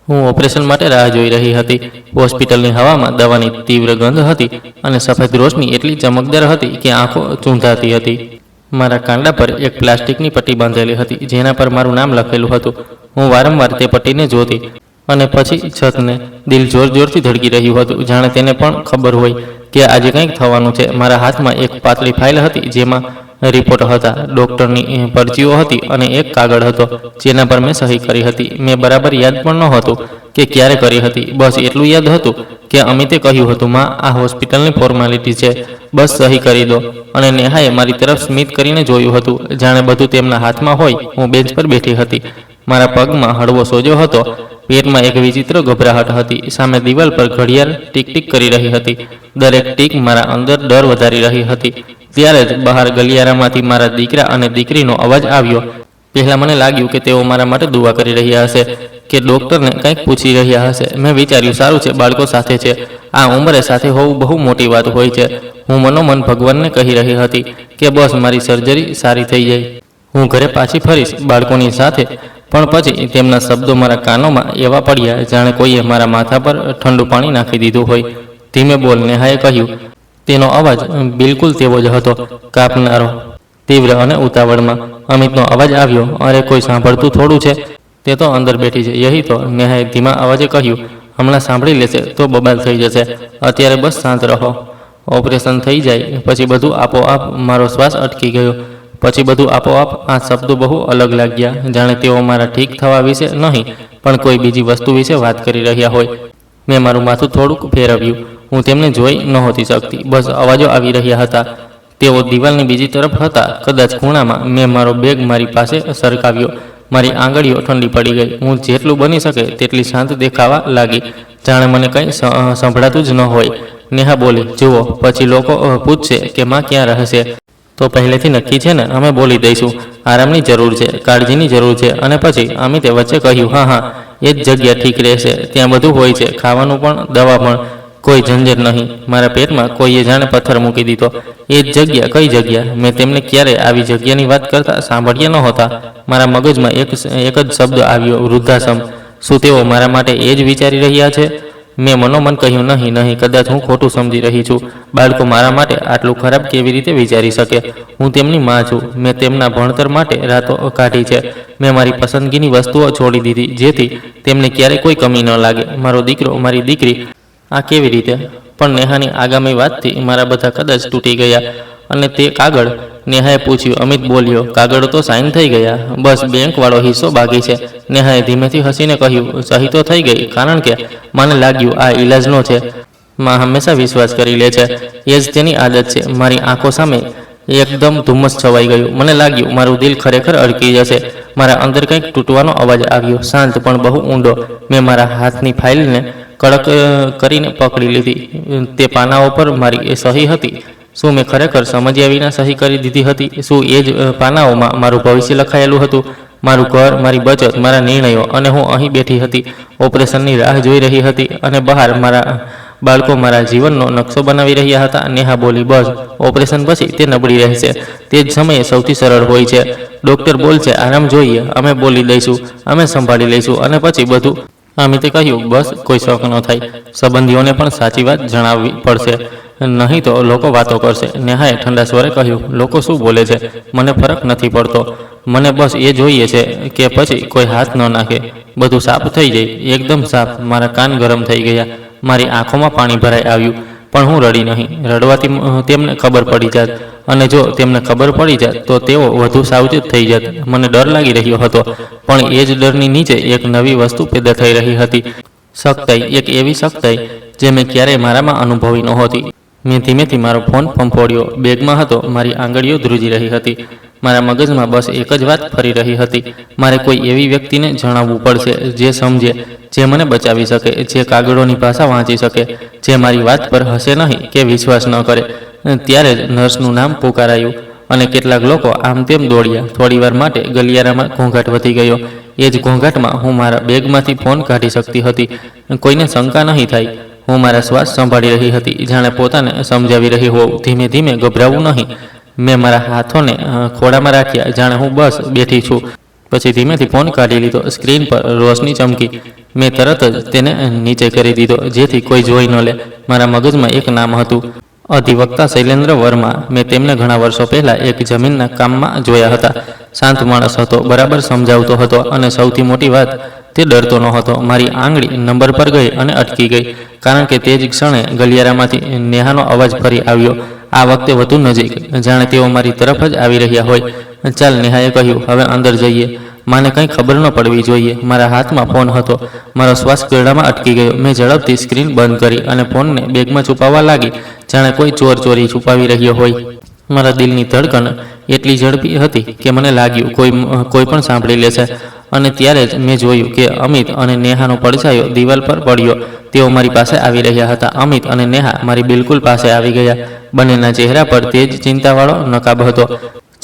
હું ઓપરેશન માટે રાહ જોઈ રહી હતી। હોસ્પિટલની હવામાં દવાની તીવ્ર ગંધ હતી અને સફેદ રોશની એટલી ચમકદાર હતી કે આંખો ચૂંધાતી હતી। મારા કાંડા પર એક પ્લાસ્ટિકની પટ્ટી બાંધેલી હતી જેના પર મારું નામ લખેલું હતું। હું વારંવાર તે પટ્ટીને જોતી અને પછી છતને। દિલ જોર જોરથી ધડકી રહ્યું હતું, જાણે તેને પણ ખબર હોય કે આજે કંઈક થવાનું છે। મારા હાથમાં એક પાતળી ફાઇલ હતી જેમાં રિપોર્ટ હતા, ડૉક્ટરની પરચીઓ હતી અને એક કાગળ હતો જેના પર મેં સહી કરી હતી। મેં બરાબર યાદ પણ નહોતું કે ક્યારે કરી હતી, બસ એટલું યાદ હતું કે અમિતે કહ્યું હતું, માં, આ હોસ્પિટલની ફોર્માલિટી છે, બસ સહી કરી દો। અને નેહાએ મારી તરફ સ્મિત કરીને જોયું હતું, જાણે બધું તેમના હાથમાં હોય। હું બેન્ચ પર બેઠી હતી, મારા પગમાં હળવો સોજો હતો, પેટમાં એક વિચિત્ર ગભરાહટ હતી। સામે દિવાલ પર ઘડિયાળ ટીક ટીક કરી રહી હતી, દરેક ટીક મારા અંદર ડર વધારી રહી હતી। ત્યારે જ બહાર ગલિયારામાંથી મારા દીકરા અને દીકરીનો અવાજ આવ્યો। પહેલાં મને લાગ્યું કે તેઓ મારા માટે દુઆ કરી રહ્યા હશે કે ડૉક્ટરને કંઈક પૂછી રહ્યા હશે। મેં વિચાર્યું, સારું છે, બાળકો સાથે છે, આ ઉંમરે સાથે હોવું બહુ મોટી વાત હોય છે। હું મનોમન ભગવાનને કહી રહી હતી કે બસ મારી સર્જરી સારી થઈ જાય, હું ઘરે પાછી ફરીશ બાળકોની સાથે। પણ પછી તેમના શબ્દો મારા કાનોમાં એવા પડ્યા જાણે કોઈએ મારા માથા પર ઠંડુ પાણી નાખી દીધું હોય। ધીમે બોલ, નેહાએ કહ્યું। તેનો અવાજ બિલકુલ તેવો જ હતો, કાપનારો, તીવ્ર અને ઉતાવળમાં। અમિતનો અવાજ આવ્યો, અરે કોઈ સાંભળતું થોડું છે, તે તો અંદર બેઠી છે, યહી તો, નેહાએ ધીમા અવાજે કહ્યું। હમણાં સાંભળી લેશે તો બબાલ થઈ જશે, અત્યારે બસ શાંત રહો। ઓપરેશન થઈ જાય પછી બધું આપોઆપ, મારો શ્વાસ અટકી ગયો। પછી બધું આપોઆપ, આ શબ્દો બહુ અલગ લાગ્યા, જાણે તેઓ મારા ઠીક થવા વિશે નહીં પણ કોઈ બીજી વસ્તુ વિશે વાત કરી રહ્યા હોય। મેં મારું માથું થોડુંક ફેરવ્યું, હું તેમને જોઈ નહોતી શકતી, બસ અવાજો આવી રહ્યા હતા। તેઓ દિવાલની બીજી તરફ હતા, કદાચ ખૂણામાં। મેં મારો બેગ મારી પાસે સરકાવ્યો, મારી આંગળીઓ ઠંડી પડી ગઈ। હું જેટલું બની શકે તેટલી શાંત દેખાવા લાગી, જાણે મને કંઈ સંભળાતું જ ન હોય। નેહા બોલી, જુઓ, પછી લોકો પૂછશે કે માં ક્યાં રહેશે તો પહેલેથી નક્કી છે ને, અમે બોલી દઈશું આરામની જરૂર છે, કાળજીની જરૂર છે। અને પછી અમિતે વચ્ચે કહ્યું, હા હા, એ જ જગ્યા ઠીક રહેશે, ત્યાં બધું હોય છે, ખાવાનું પણ, દવા પણ, કોઈ ઝંઝટ નહીં। મારા પેટમાં કોઈએ જાણે પથ્થર મૂકી દીધો। એ જ જગ્યા? કઈ જગ્યા? મેં તેમને ક્યારેય આવી જગ્યાની વાત કરતા સાંભળ્યા નહોતા। મારા મગજમાં એક જ શબ્દ આવ્યો, વૃદ્ધાશ્રમ। શું તેઓ મારા માટે એ જ વિચારી રહ્યા છે? મેં મનોમન કહ્યું, નહીં નહીં, કદાચ હું ખોટું સમજી રહી છું। બાળકો મારા માટે આટલું ખરાબ કેવી રીતે વિચારી શકે? હું તેમની માં છું, મેં તેમના ભણતર માટે રાતો કાઢી છે, મેં મારી પસંદગીની વસ્તુઓ છોડી દીધી જેથી તેમને ક્યારેય કોઈ કમી ન લાગે। મારો દીકરો, મારી દીકરી, આ કેવી રીતે? પણ નેહાની આગામી વાતથી મારા બધા કદાચ તૂટી ગયા। અને તે કાગળ? નેહાએ પૂછ્યું। અમિત બોલ્યો, કાગળો તો સાઇન થઈ ગયા, બસ બેંકવાળો હિસ્સો બાકી છે। નેહાએ ધીમેથી હસીને કહ્યું, સહી તો થઈ ગઈ, કારણ કે મને લાગ્યું આ ઈલાજનો છે। માં હંમેશા વિશ્વાસ કરી લે છે, એ જ તેની આદત છે। મારી આંખો સામે એકદમ ધુમ્મસ છવાઈ ગયું, મને લાગ્યું મારું દિલ ખરેખર અડકી જશે। મારા અંદર કંઈક તૂટવાનો અવાજ આવ્યો, શાંત પણ બહુ ઊંડો। મેં મારા હાથની ફાઇલને કડક કરીને પકડી લીધી, તે પાનાઓ પર મારી એ સહી હતી। શું મેં ખરેખર સમજ્યા વિના સહી કરી દીધી હતી? શું એ જ પાનાઓમાં મારું ભવિષ્ય લખાયેલું હતું, મારું ઘર, મારી બચત, મારા નિર્ણયો? અને હું અહીં બેઠી હતી, ઓપરેશનની રાહ જોઈ રહી હતી, અને બહાર મારા બાળકો મારા જીવનનો નકશો બનાવી રહ્યા હતા। નેહા બોલી, બસ, ઓપરેશન પછી તે નબળી રહેશે, તે જ સમયે સૌથી સરળ હોય છે। ડૉક્ટર બોલશે આરામ જોઈએ, અમે બોલી દઈશું, અમે સંભાળી લઈશું, અને પછી બધું। અમિતે કહ્યું, બસ કોઈ શોખ ન થાય, સંબંધીઓને પણ સાચી વાત જણાવવી પડશે, નહીં તો લોકો વાતો કરશે। નેહાએ ઠંડા સ્વરે કહ્યું, લોકો શું બોલે છે, મને ફરક નથી પડતો, મને બસ એ જોઈએ છે કે પછી કોઈ હાથ ન નાખે, બધું સાફ થઈ જાય, એકદમ સાફ। મારા કાન ગરમ થઈ ગયા, મારી આંખોમાં પાણી ભરાઈ આવ્યું, પણ હું રડી નહીં। રડવાથી તેમને ખબર પડી જાત, અને જો તેમને ખબર પડી જાત તો તેઓ વધુ સાવચેત થઈ જાત। મને ડર લાગી રહ્યો હતો, પણ એ જ ડરની નીચે એક નવી વસ્તુ પેદા થઈ રહી હતી, સખ્તાઈ, એક એવી સખ્તાઈ જે મેં ક્યારેય મારામાં અનુભવી નહોતી। મેં ધીમેથી મારો ફોન ફંફોડ્યો, બેગમાં હતો, મારી આંગળીઓ ધ્રુજી રહી હતી। મારા મગજમાં બસ એક જ વાત ફરી રહી હતી, મારે કોઈ એવી વ્યક્તિને જણાવવું પડશે જે સમજે, જે મને બચાવી શકે, જે કાગળોની ભાષા વાંચી શકે, જે મારી વાત પર હસે નહીં કે વિશ્વાસ ન કરે। ત્યારે જ નર્સનું નામ પુકારાયું, અને કેટલાક લોકો આમ તેમ દોડ્યા। થોડીવાર માટે ગલિયારામાં ઘોંઘાટ વધી ગયો, એ જ ઘોંઘાટમાં હું મારા બેગમાંથી ફોન કાઢી શકતી હતી, કોઈને શંકા નહીં થાય। હું મારા શ્વાસ સંભાળી રહી હતી, જાણે પોતાને સમજાવી રહી હોઉં, ધીમે ધીમે, ગભરાવું નહીં। મેં મારા હાથોને ખોળામાં રાખ્યા, જાણે હું બસ બેઠી છું। પછી ધીમેથી ફોન કાઢી લીધો, સ્ક્રીન પર રોશની ચમકી, મેં તરત જ તેને નીચે કરી દીધો જેથી કોઈ જોઈ ન લે. મારા મગજમાં એક નામ હતું, અધિવક્તા શૈલેન્દ્ર વર્મા. મેં તેમને ઘણા વર્ષો પહેલાં એક જમીનના કામમાં જોયા હતા. શાંત માણસ હતો, બરાબર સમજાવતો હતો અને સૌથી મોટી વાત, તે ડરતો ન હતો. મારી આંગળી નંબર પર ગઈ અને અટકી ગઈ, કારણ કે તે જ ક્ષણે ગલિયારામાંથી નેહાનો અવાજ ફરી આવ્યો, આ વખતે વધુ નજીક, જાણે તેઓ મારી તરફ જ આવી રહ્યા હોય. ચાલ, નેહાએ કહ્યું, હવે અંદર જઈએ. માને કંઈ ખબર ન પડવી જોઈએ. મારા હાથમાં ફોન હતો. મારો શ્વાસ ગળામાં અટકી ગયો. મેં ઝડપથી સ્ક્રીન બંધ કરી અને ફોનને બેગમાં છુપાવવા લાગી, જાણે કોઈ ચોર ચોરી છુપાવી રહ્યો હોય. મારા દિલની ધડકન એટલી ઝડપી હતી કે મને લાગ્યું કોઈ પણ સાંભળી લેશે. અને ત્યારે જ મેં જોયું કે અમિત અને નેહાનો પડછાયો દિવાલ પર પડ્યો. તેઓ મારી પાસે આવી રહ્યા હતા. અમિત અને નેહા મારી બિલકુલ પાસે આવી ગયા. બંનેના ચહેરા પર તેજ ચિંતાવાળો નકાબ હતો,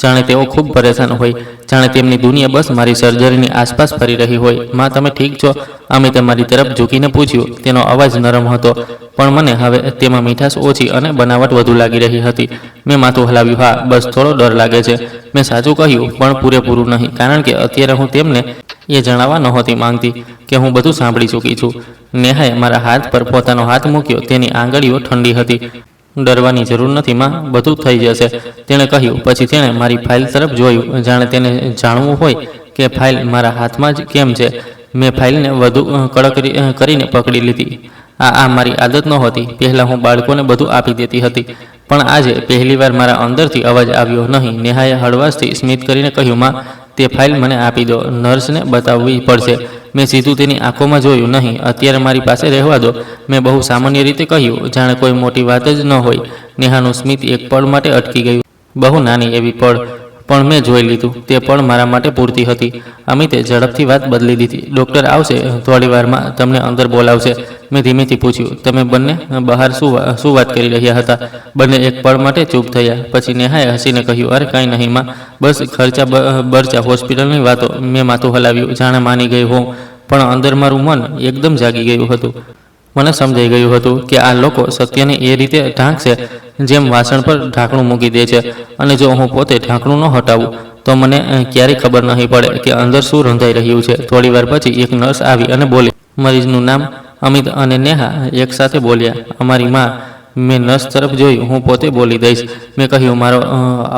જાણે તેઓ ખૂબ પરેશાન હોય, જાણે તેમની દુનિયા બસ મારી સર્જરીની આસપાસ ફરી રહી હોય. માં, તમે ઠીક છો? અમિતે મારી તરફ ઝૂકીને પૂછ્યું. તેનો અવાજ નરમ હતો, પણ મને હવે તેમાં મીઠાશ ઓછી અને બનાવટ વધુ લાગી રહી હતી. મેં માથું હલાવ્યું. હા, બસ થોડો ડર લાગે છે. મેં સાચું કહ્યું, પણ પૂરેપૂરું નહીં, કારણ કે અત્યારે હું તેમને એ જણાવવા નહોતી માંગતી કે હું બધું સાંભળી ચૂકી છું. નેહાએ મારા હાથ પર પોતાનો હાથ મૂક્યો. તેની આંગળીઓ ઠંડી હતી. ડરવાની જરૂર નથી માં, બધું થઈ જશે, તેણે કહ્યું. પછી તેણે મારી ફાઇલ તરફ જોયું, જાણે તેને જાણવું હોય કે ફાઇલ મારા હાથમાં જ કેમ છે. મેં ફાઇલને વધુ કડક કરીને પકડી લીધી. આ મારી આદત નહોતી. પહેલાં હું બાળકોને બધું આપી દેતી હતી, પણ આજે પહેલીવાર મારા અંદરથી અવાજ આવ્યો. નહીં. નેહાએ હળવાશથી સ્મિત કરીને કહ્યું, માં, તે ફાઇલ મને આપી દો, નર્સને બતાવવી પડશે. મેં સીધું તેની આંખોમાં જોયું. નહીં, અત્યારે મારી પાસે રહેવા દો, મેં બહુ સામાન્ય રીતે કહ્યું, જાણે કોઈ મોટી વાત જ ન હોય. નેહાનું સ્મિત એક પળ માટે અટકી ગયું, બહુ નાની એવી પળ, પણ મેં જોઈ લીધું. તે પળ મારા માટે પૂરતી હતી. અમિતે ઝડપથી વાત બદલી દીધી. ડૉક્ટર આવશે થોડી વારમાં, તમને અંદર બોલાવશે. મેં ધીમેથી પૂછ્યું, તમે બંને બહાર શું વાત કરી રહ્યા હતા? બંને એક પળ માટે ચૂપ થયા. પછી નેહાએ હસીને કહ્યું, અરે કાંઈ નહીં માં, બસ ખર્ચા બરચા હોસ્પિટલની વાતો. મેં માથું હલાવ્યું, જાણે માની ગઈ હોઉં, પણ અંદર મારું મન એકદમ જાગી ગયું હતું. મને સમજાઈ ગયું હતું કે આ લોકો સત્યને એ રીતે ઢાંકશે જેમ વાસણ પર ઢાંકણું મૂકી દે છે, અને જો હું પોતે ઢાંકણું ન હટાવું તો મને ક્યારેય ખબર નહીં પડે કે અંદર શું રંધાઈ રહ્યું છે. થોડીવાર પછી એક નર્સ આવી અને બોલી. મરીઝનું નામ? અમિત અને નેહા એકસાથે બોલ્યા. અમારી માં. મેં નર્સ તરફ જોયું. હું પોતે બોલી દઈશ, મેં કહ્યું. મારો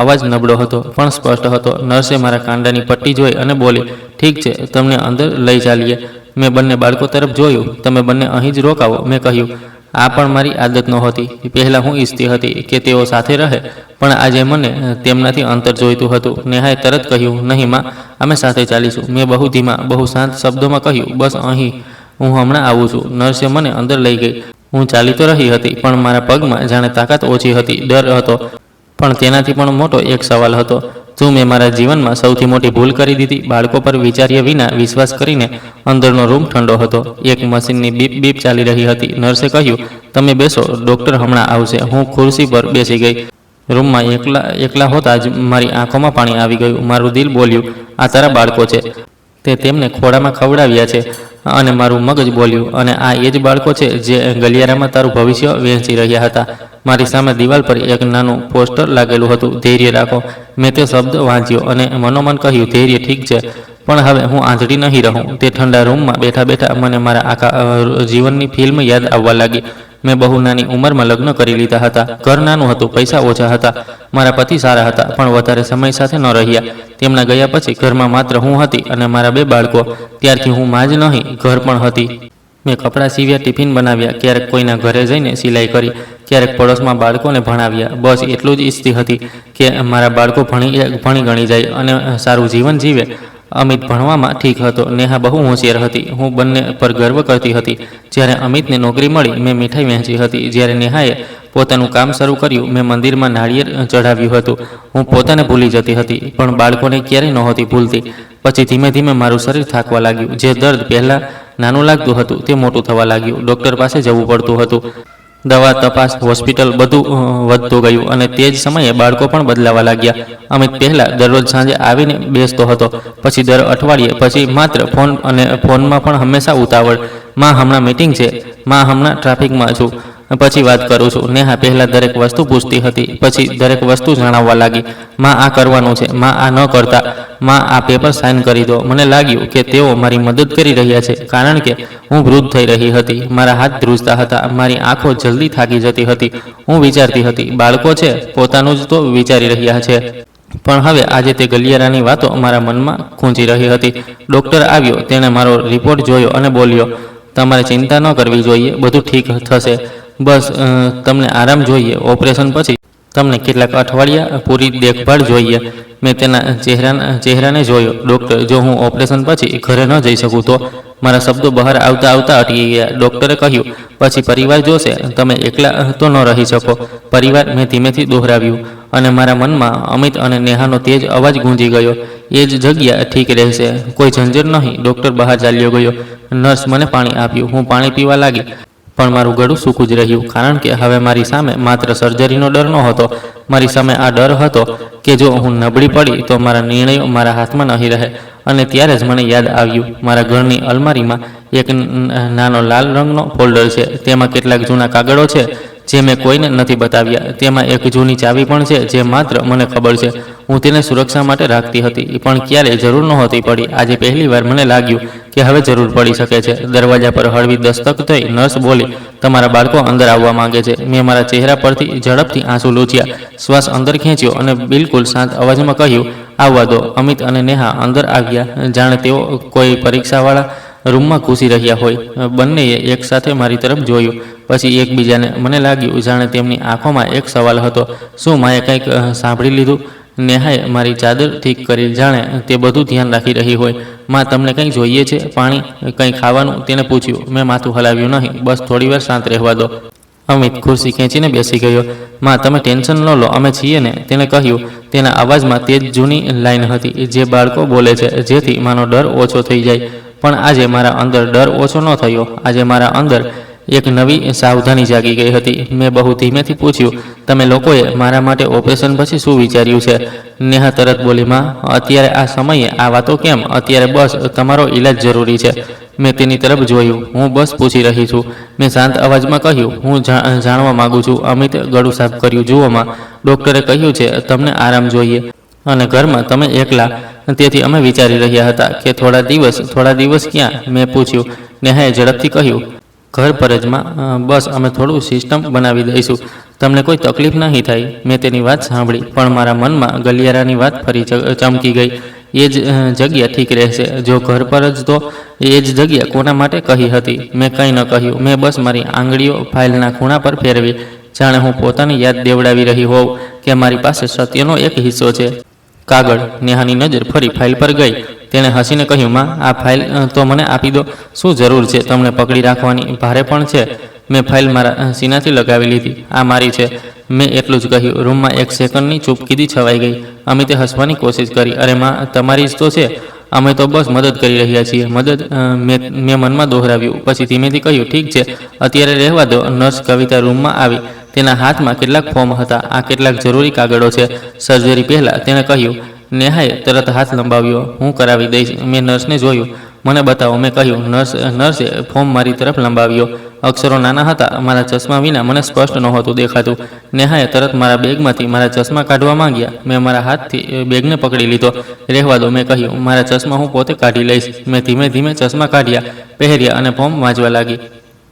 અવાજ નબળો હતો પણ સ્પષ્ટ હતો. નર્સે મારા કાંડાની પટ્ટી જોઈ અને બોલી, ઠીક છે, તમને અંદર લઈ ચાલીએ. મેં બંને બાળકો તરફ જોયું. તમે બંને અહીં જ રોકાવો, મેં કહ્યું. આ પણ મારી આદત નહોતી. પહેલાં હું ઈચ્છતી હતી કે તેઓ સાથે રહે, પણ આજે મને તેમનાથી અંતર જોઈતું હતું. નેહાએ તરત કહ્યું, નહીં માં, અમે સાથે ચાલીશું. મેં બહુ ધીમા, બહુ શાંત શબ્દોમાં કહ્યું, બસ અહીં, હું હમણાં આવું છું. નર્સે મને અંદર લઈ ગઈ. હું ચાલી તો રહી હતી, પણ મારા પગમાં જાણે તાકાત ઓછી હતી. ડર હતો, પણ તેનાથી પણ મોટો એક સવાલ હતો. શું મેં મારા જીવનમાં સૌથી મોટી ભૂલ કરી દીધી? બાળકો પર વિચાર્યા વિના વિશ્વાસ કરીને. અંદરનો રૂમ ઠંડો હતો. એક મશીનની બીપ બીપ ચાલી રહી હતી. નર્સે કહ્યું, તમે બેસો, ડૉક્ટર હમણાં આવશે. હું ખુરશી પર બેસી ગઈ. રૂમમાં એકલા હોતા જ મારી આંખોમાં પાણી આવી ગયું. મારું દિલ બોલ્યું, આ તારા બાળકો છે, તે તેમને ખોળામાં ખવડાવ્યા છે. અને મારું મગજ બોલ્યું, અને આ એ જ બાળકો છે જે ગલિયારામાં તારું ભવિષ્ય વહેંચી રહ્યા હતા. મારી સામે દિવાલ પર એક નાનું પોસ્ટર લાગેલું હતું, ધૈર્ય રાખો. મેં તે શબ્દ વાંચ્યો અને મનોમન કહ્યું, ધૈર્ય ઠીક છે, પણ હવે હું આંધળી નહીં રહું. તે ઠંડા રૂમમાં બેઠા બેઠા મને મારા આખા જીવનની ફિલ્મ યાદ આવવા લાગી. મેં બહુ નાની ઉંમરમાં લગ્ન કરી લીધા હતા. ઘર નાનું હતું, પૈસા ઓછા હતા. મારા પતિ સારા હતા, પણ વધારે સમય સાથે ન રહ્યા. તેમના ગયા પછી ઘરમાં માત્ર હું હતી અને મારા 2 બાળકો. ત્યારથી હું માં જ નહીં, ઘર પણ હતી. મેં કપડાં સીવ્યા, ટિફિન બનાવ્યા, ક્યારેક કોઈના ઘરે જઈને સિલાઈ કરી, ક્યારેક પડોશમાં બાળકોને ભણાવ્યા. બસ એટલું જ ઈચ્છતી હતી કે મારા બાળકો ભણી ગણી જાય અને સારું જીવન જીવે. અમિત ભણવામાં ઠીક હતો. નેહા બહુ હોશિયાર હતી. હું બંને પર ગર્વ કરતી હતી. જ્યારે અમિતને નોકરી મળી, મેં મીઠાઈ વહેંચી હતી. જ્યારે નેહાએ પોતાનું કામ શરૂ કર્યું, મેં મંદિરમાં નાળિયેર ચઢાવ્યું હતું. હું પોતાને ભૂલી જતી હતી, પણ બાળકોને ક્યારેય નહોતી ભૂલતી. પછી ધીમે ધીમે મારું શરીર થાકવા લાગ્યું. જે દર્દ પહેલાં નાનું લાગતું હતું તે મોટું થવા લાગ્યું. ડૉક્ટર પાસે જવું પડતું હતું. દવા, તપાસ, હોસ્પિટલ, બધું વધતું ગયું. અને તે જ સમયે બાળકો પણ બદલાવા લાગ્યા. અમિત પહેલાં દરરોજ સાંજે આવીને બેસતો હતો, પછી દર અઠવાડિયે, પછી માત્ર ફોનમાં પણ હંમેશા ઉતાવળ. માં, હમણાં મીટિંગ છે. માં, હમણાં ટ્રાફિકમાં છું. પછી વાત કરું છું. નેહા પહેલાં દરેક વસ્તુ પૂછતી હતી, પછી દરેક વસ્તુ જણાવવા લાગી. માં આ કરવાનું છે, માં આ ન કરતા, માં આ પેપર સાઇન કરી દો. મને લાગ્યું કે તેઓ મારી મદદ કરી રહ્યા છે, કારણ કે હું વૃદ્ધ થઈ રહી હતી. મારા હાથ ધ્રુજતા હતા, મારી આંખો જલ્દી થાકી જતી હતી. હું વિચારતી હતી, બાળકો છે, પોતાનું જ તો વિચારી રહ્યા છે. પણ હવે આજે તે ગલિયારાની વાતો મારા મનમાં ખૂંચી રહી હતી. ડૉક્ટર આવ્યો, તેણે મારો રિપોર્ટ જોયો અને બોલ્યો, તમારે ચિંતા ન કરવી જોઈએ, બધું ઠીક થશે. બસ તમને આરામ જોઈએ. ઓપરેશન પછી તમને કેટલાક અઠવાડિયા પૂરી દેખભાળ જોઈએ. મેં તેના ચહેરાને જોયો. ડૉક્ટર, જો હું ઓપરેશન પછી ઘરે ન જઈ શકું તો? મારા શબ્દો બહાર આવતા આવતા અટકી ગયા. ડૉક્ટરે કહ્યું, પછી પરિવાર જોશે, તમે એકલા તો ન રહી શકો. પરિવાર, મેં ધીમેથી દોહરાવ્યું, અને મારા મનમાં અમિત અને નેહાનો તેજ અવાજ ગૂંજી ગયો. એ જ જગ્યા ઠીક રહેશે, કોઈ ઝંઝટ નહીં. ડૉક્ટર બહાર ચાલ્યો ગયો. નર્સ મને પાણી આપ્યું. હું પાણી પીવા લાગી, પણ મારું ગળું સૂકું જ રહ્યું, કારણ કે હવે મારી સામે માત્ર સર્જરીનો ડર નહોતો, મારી સામે આ ડર હતો કે જો હું નબળી પડી તો મારા નિર્ણયો મારા હાથમાં નહીં રહે. અને ત્યારે જ મને યાદ આવ્યું, મારા ઘરની અલમારીમાં એક નાનો લાલ રંગનો ફોલ્ડર છે. તેમાં કેટલાક જૂના કાગળો છે જે મેં કોઈને નથી બતાવ્યા. તેમાં એક જૂની ચાવી પણ છે જે માત્ર મને ખબર છે. હું તેને સુરક્ષા માટે રાખતી હતી, પણ ક્યારેય જરૂર નહોતી પડી. આજે પહેલીવાર મને લાગ્યું કે હવે જરૂર પડી શકે છે. દરવાજા પર હળવી દસ્તક થઈ. નર્સ બોલી, તમારા બાળકો અંદર આવવા માંગે છે. મેં મારા ચહેરા પરથી ઝડપથી આંસુ લૂછ્યા, શ્વાસ અંદર ખેંચ્યો અને બિલકુલ શાંત અવાજમાં કહ્યું, આવવા દો. અમિત અને નેહા અંદર આવ્યા, જાણે તેઓ કોઈ પરીક્ષાવાળા રૂમમાં ઘૂસી રહ્યા હોય. બંનેએ એકસાથે મારી તરફ જોયું, પછી એકબીજાને. મને લાગ્યું જાણે તેમની આંખોમાં એક સવાલ હતો, શું માએ કંઈક સાંભળી લીધું? નેહાએ મારી ચાદર ઠીક કરી, જાણે તે બધું ધ્યાન રાખી રહી હોય. માં, તમને કંઈ જોઈએ છે? પાણી, કંઈ ખાવાનું? તેને પૂછ્યું. મેં માથું હલાવ્યું, નહીં, બસ થોડીવાર શાંત રહેવા દો. અમિત ખુરશી ખેંચીને બેસી ગયો. માં, તમે ટેન્શન ન લો, અમે છીએ ને, તેણે કહ્યું. તેના અવાજમાં તે જ જૂની લાઈન હતી જે બાળકો બોલે છે, જેથી માનો ડર ઓછો થઈ જાય. પણ આજે મારા અંદર ડર ઓછો ન થયો. આજે મારા અંદર એક નવી સાવધાની જાગી ગઈ હતી. મેં બહુ ધીમેથી પૂછ્યું, તમે લોકોએ મારા માટે ઓપરેશન પછી શું વિચાર્યું છે? નેહા તરત બોલી, માં, અત્યારે આ સમયે આ વાતો કેમ? અત્યારે બસ તમારો ઈલાજ જરૂરી છે. મેં તેની તરફ જોયું. હું બસ પૂછી રહી છું. મેં શાંત અવાજમાં કહ્યું, હું જાણવા માગું છું. અમિતે ગળું સાફ કર્યું. જુઓ માં, ડૉક્ટરે કહ્યું છે તમને આરામ જોઈએ, અને ઘરમાં તમે એકલા. તેથી અમે વિચારી રહ્યા હતા કે થોડા દિવસ ક્યાં? મેં પૂછ્યું. નેહાએ ઝડપથી કહ્યું, ઘર પર જ માં. બસ અમે થોડું સિસ્ટમ બનાવી દઈશું, તમને કોઈ તકલીફ નહીં થાય. મેં તેની વાત સાંભળી, પણ મારા મનમાં ગલિયારાની વાત ફરી ચમકી ગઈ. એ જ જગ્યા ઠીક રહેશે. જો ઘર પર જ, તો એ જ જગ્યા કોના માટે કહી હતી? મેં કંઈ ન કહ્યું. મેં બસ મારી આંગળીઓ ફાઇલના ખૂણા પર ફેરવી, જાણે હું પોતાની યાદ દેવડાવી રહી હોઉં કે મારી પાસે સત્યનો એક હિસ્સો છે. કાગળ. નેહાની નજર ફરી ફાઇલ પર ગઈ. તેણે હસીને કહ્યું, માં, આ ફાઇલ તો મને આપી દો. શું જરૂર છે તમને પકડી રાખવાની? ભારે પણ છે. મેં ફાઇલ મારા સીનાથી લગાવી લીધી. આ મારી છે. મેં એટલું જ કહ્યું. રૂમમાં એક સેકન્ડની ચૂપકીદી છવાઈ ગઈ. અમિતે હસવાની કોશિશ કરી. અરે માં, તમારી જ તો છે. અમે તો બસ મદદ કરી રહ્યા છીએ. મદદ? મેં મનમાં દોહરાવ્યું. પછી ધીમેથી કહ્યું, ઠીક છે, અત્યારે રહેવા દો. નર્સ કવિતા રૂમમાં આવી. તેના હાથમાં કેટલાક ફોર્મ હતા. આ કેટલાક જરૂરી કાગળો છે. સર્જરી પહેલાં, તેણે કહ્યું. નેહાએ તરત હાથ લંબાવ્યો. હું કરાવી દઈશ. મેં નર્સને જોયું. મને બતાવો, મેં કહ્યું. નર્સે ફોર્મ મારી તરફ લંબાવ્યો. અક્ષરો નાના હતા. મારા ચશ્મા વિના મને સ્પષ્ટ નહોતું દેખાતું. નેહાએ તરત મારા બેગમાંથી મારા ચશ્મા કાઢવા માંગ્યા. મેં મારા હાથથી બેગને પકડી લીધો. રહેવા દો, મેં કહ્યું. મારા ચશ્મા હું પોતે કાઢી લઈશ. મેં ધીમે ધીમે ચશ્મા કાઢ્યા, પહેર્યા અને ફોર્મ વાંચવા લાગી.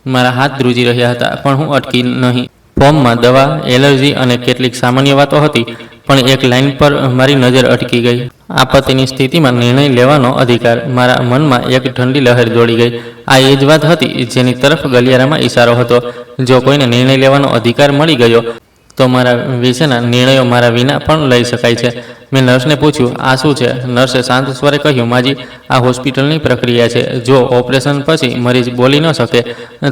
મારા હાથ ધ્રુજી રહ્યા હતા, પણ હું અટકી નહીં. ફોર્મમાં દવા, એલર્જી અને કેટલીક સામાન્ય વાતો હતી, પણ એક લાઇન પર મારી નજર અટકી ગઈ. આપત્તિની સ્થિતિમાં નિર્ણય લેવાનો અધિકાર. મારા મનમાં એક ઠંડી લહેર દોડી ગઈ. આ એ જ વાત હતી જેની તરફ ગલિયારામાં ઈશારો હતો. જો કોઈને નિર્ણય લેવાનો અધિકાર મળી ગયો, તો મારા વિશેના નિર્ણયો મારા વિના પણ લઈ શકાય છે. મેં નર્સને પૂછ્યું, આ શું છે? નર્સે શાંત સ્વરે કહ્યું, માજી, આ હોસ્પિટલની પ્રક્રિયા છે. જો ઓપરેશન પછી મરીજ બોલી ન શકે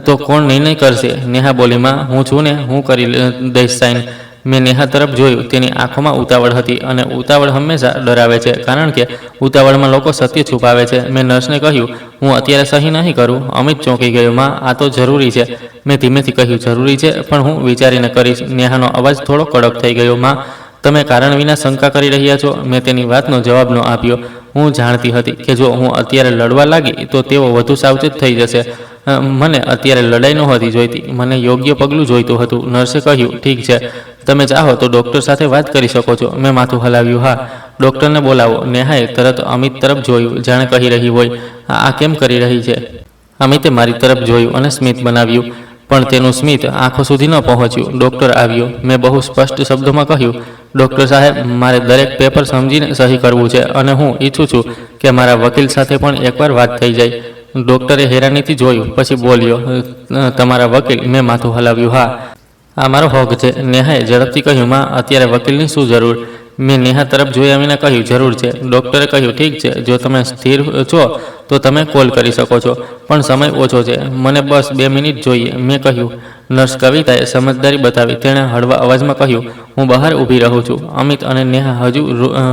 તો કોણ નિર્ણય કરશે? નેહા બોલી, માં, હું છું ને, હું કરી દઈશ સાઈન. મેં નેહા તરફ જોયું. તેની આંખોમાં ઉતાવળ હતી, અને ઉતાવળ હંમેશા ડરાવે છે, કારણ કે ઉતાવળમાં લોકો સત્ય છુપાવે છે. મેં નર્સને કહ્યું, હું અત્યારે સહી નહીં કરું. અમિત ચોંકી ગયો. માં, આ તો જરૂરી છે. મેં ધીમેથી કહ્યું, જરૂરી છે, પણ હું વિચારીને કરીશ. નેહાનો અવાજ થોડો કડક થઈ ગયો. માં, તમે કારણ વિના શંકા કરી રહ્યા છો. મેં તેની વાતનો જવાબ ન આપ્યો. હું જાણતી હતી કે જો હું અત્યારે લડવા લાગી તો તેઓ વધુ સાવચેત થઈ જશે. મને અત્યારે લડાઈ નહોતી જોઈતી, મને યોગ્ય પગલું જોઈતું હતું. નર્સે કહ્યું, ઠીક છે, તમે ચાહો તો ડૉક્ટર સાથે વાત કરી શકો છો. મેં માથું હલાવ્યું. હા, ડૉક્ટરને બોલાવો. નેહાએ તરત અમિત તરફ જોયું, જાણે કહી રહી હોય, આ કેમ કરી રહી છે? અમિતે મારી તરફ જોયું અને સ્મિત બનાવ્યું, પણ તેનું સ્મિત આંખો સુધી ન પહોંચ્યું. ડૉક્ટર આવ્યો. મેં બહુ સ્પષ્ટ શબ્દોમાં કહ્યું, ડૉક્ટર સાહેબ, મારે દરેક પેપર સમજીને સહી કરવું છે અને હું ઈચ્છું છું કે મારા વકીલ સાથે પણ એકવાર વાત થઈ જાય. ડૉક્ટરે હેરાનીથી જોયું, પછી બોલ્યો, તમારા વકીલ? મેં માથું હલાવ્યું. હા, આ મારો હક છે. નેહાએ ઝડપથી કહ્યું, માં, અત્યારે વકીલની શું જરૂર? મેં નેહા તરફ જોઈ આવીને કહ્યું, જરૂર છે. ડૉક્ટરે કહ્યું, ઠીક છે, જો તમે સ્થિર છો તો તમે કોલ કરી શકો છો, પણ સમય ઓછો છે, મને બસ 2 મિનિટ જોઈએ. મેં કહ્યું. નર્સ કવિતાએ સમજદારી બતાવી. તેણે હળવા અવાજમાં કહ્યું, હું બહાર ઊભી રહું છું. અમિત અને નેહા હજુ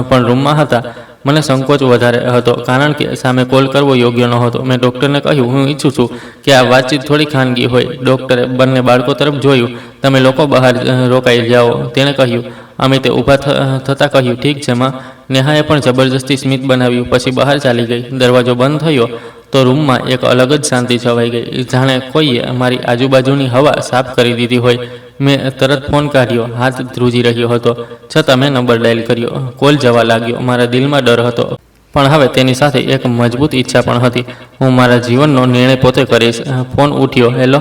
પણ રૂમમાં હતા. મને સંકોચ વધારે હતો, કારણ કે સામે કોલ કરવો યોગ્ય નહોતો. મેં ડૉક્ટરને કહ્યું, હું ઈચ્છું છું કે આ વાતચીત થોડી ખાનગી હોય. ડૉક્ટરે બંને બાળકો તરફ જોયું. તમે લોકો બહાર રોકાઈ જાઓ, તેણે કહ્યું. અમિતે ઊભા થતાં કહ્યું, ઠીક છે, માં. નેહાએ પણ જબરજસ્તી સ્મિત બનાવ્યું, પછી બહાર ચાલી ગઈ. દરવાજો બંધ થયો તો રૂમમાં એક અલગ જ શાંતિ છવાઈ ગઈ, જાણે કોઈએ મારી આજુબાજુની હવા સાફ કરી દીધી હોય. મેં તરત ફોન કાઢ્યો. હાથ ધ્રુજી રહ્યો હતો, છતાં મેં નંબર ડાયલ કર્યો. કોલ જવા લાગ્યો. મારા દિલમાં ડર હતો, પણ હવે તેની સાથે એક મજબૂત ઈચ્છા પણ હતી. હું મારા જીવનનો નિર્ણય પોતે કરીશ. ફોન ઉઠ્યો. હેલો,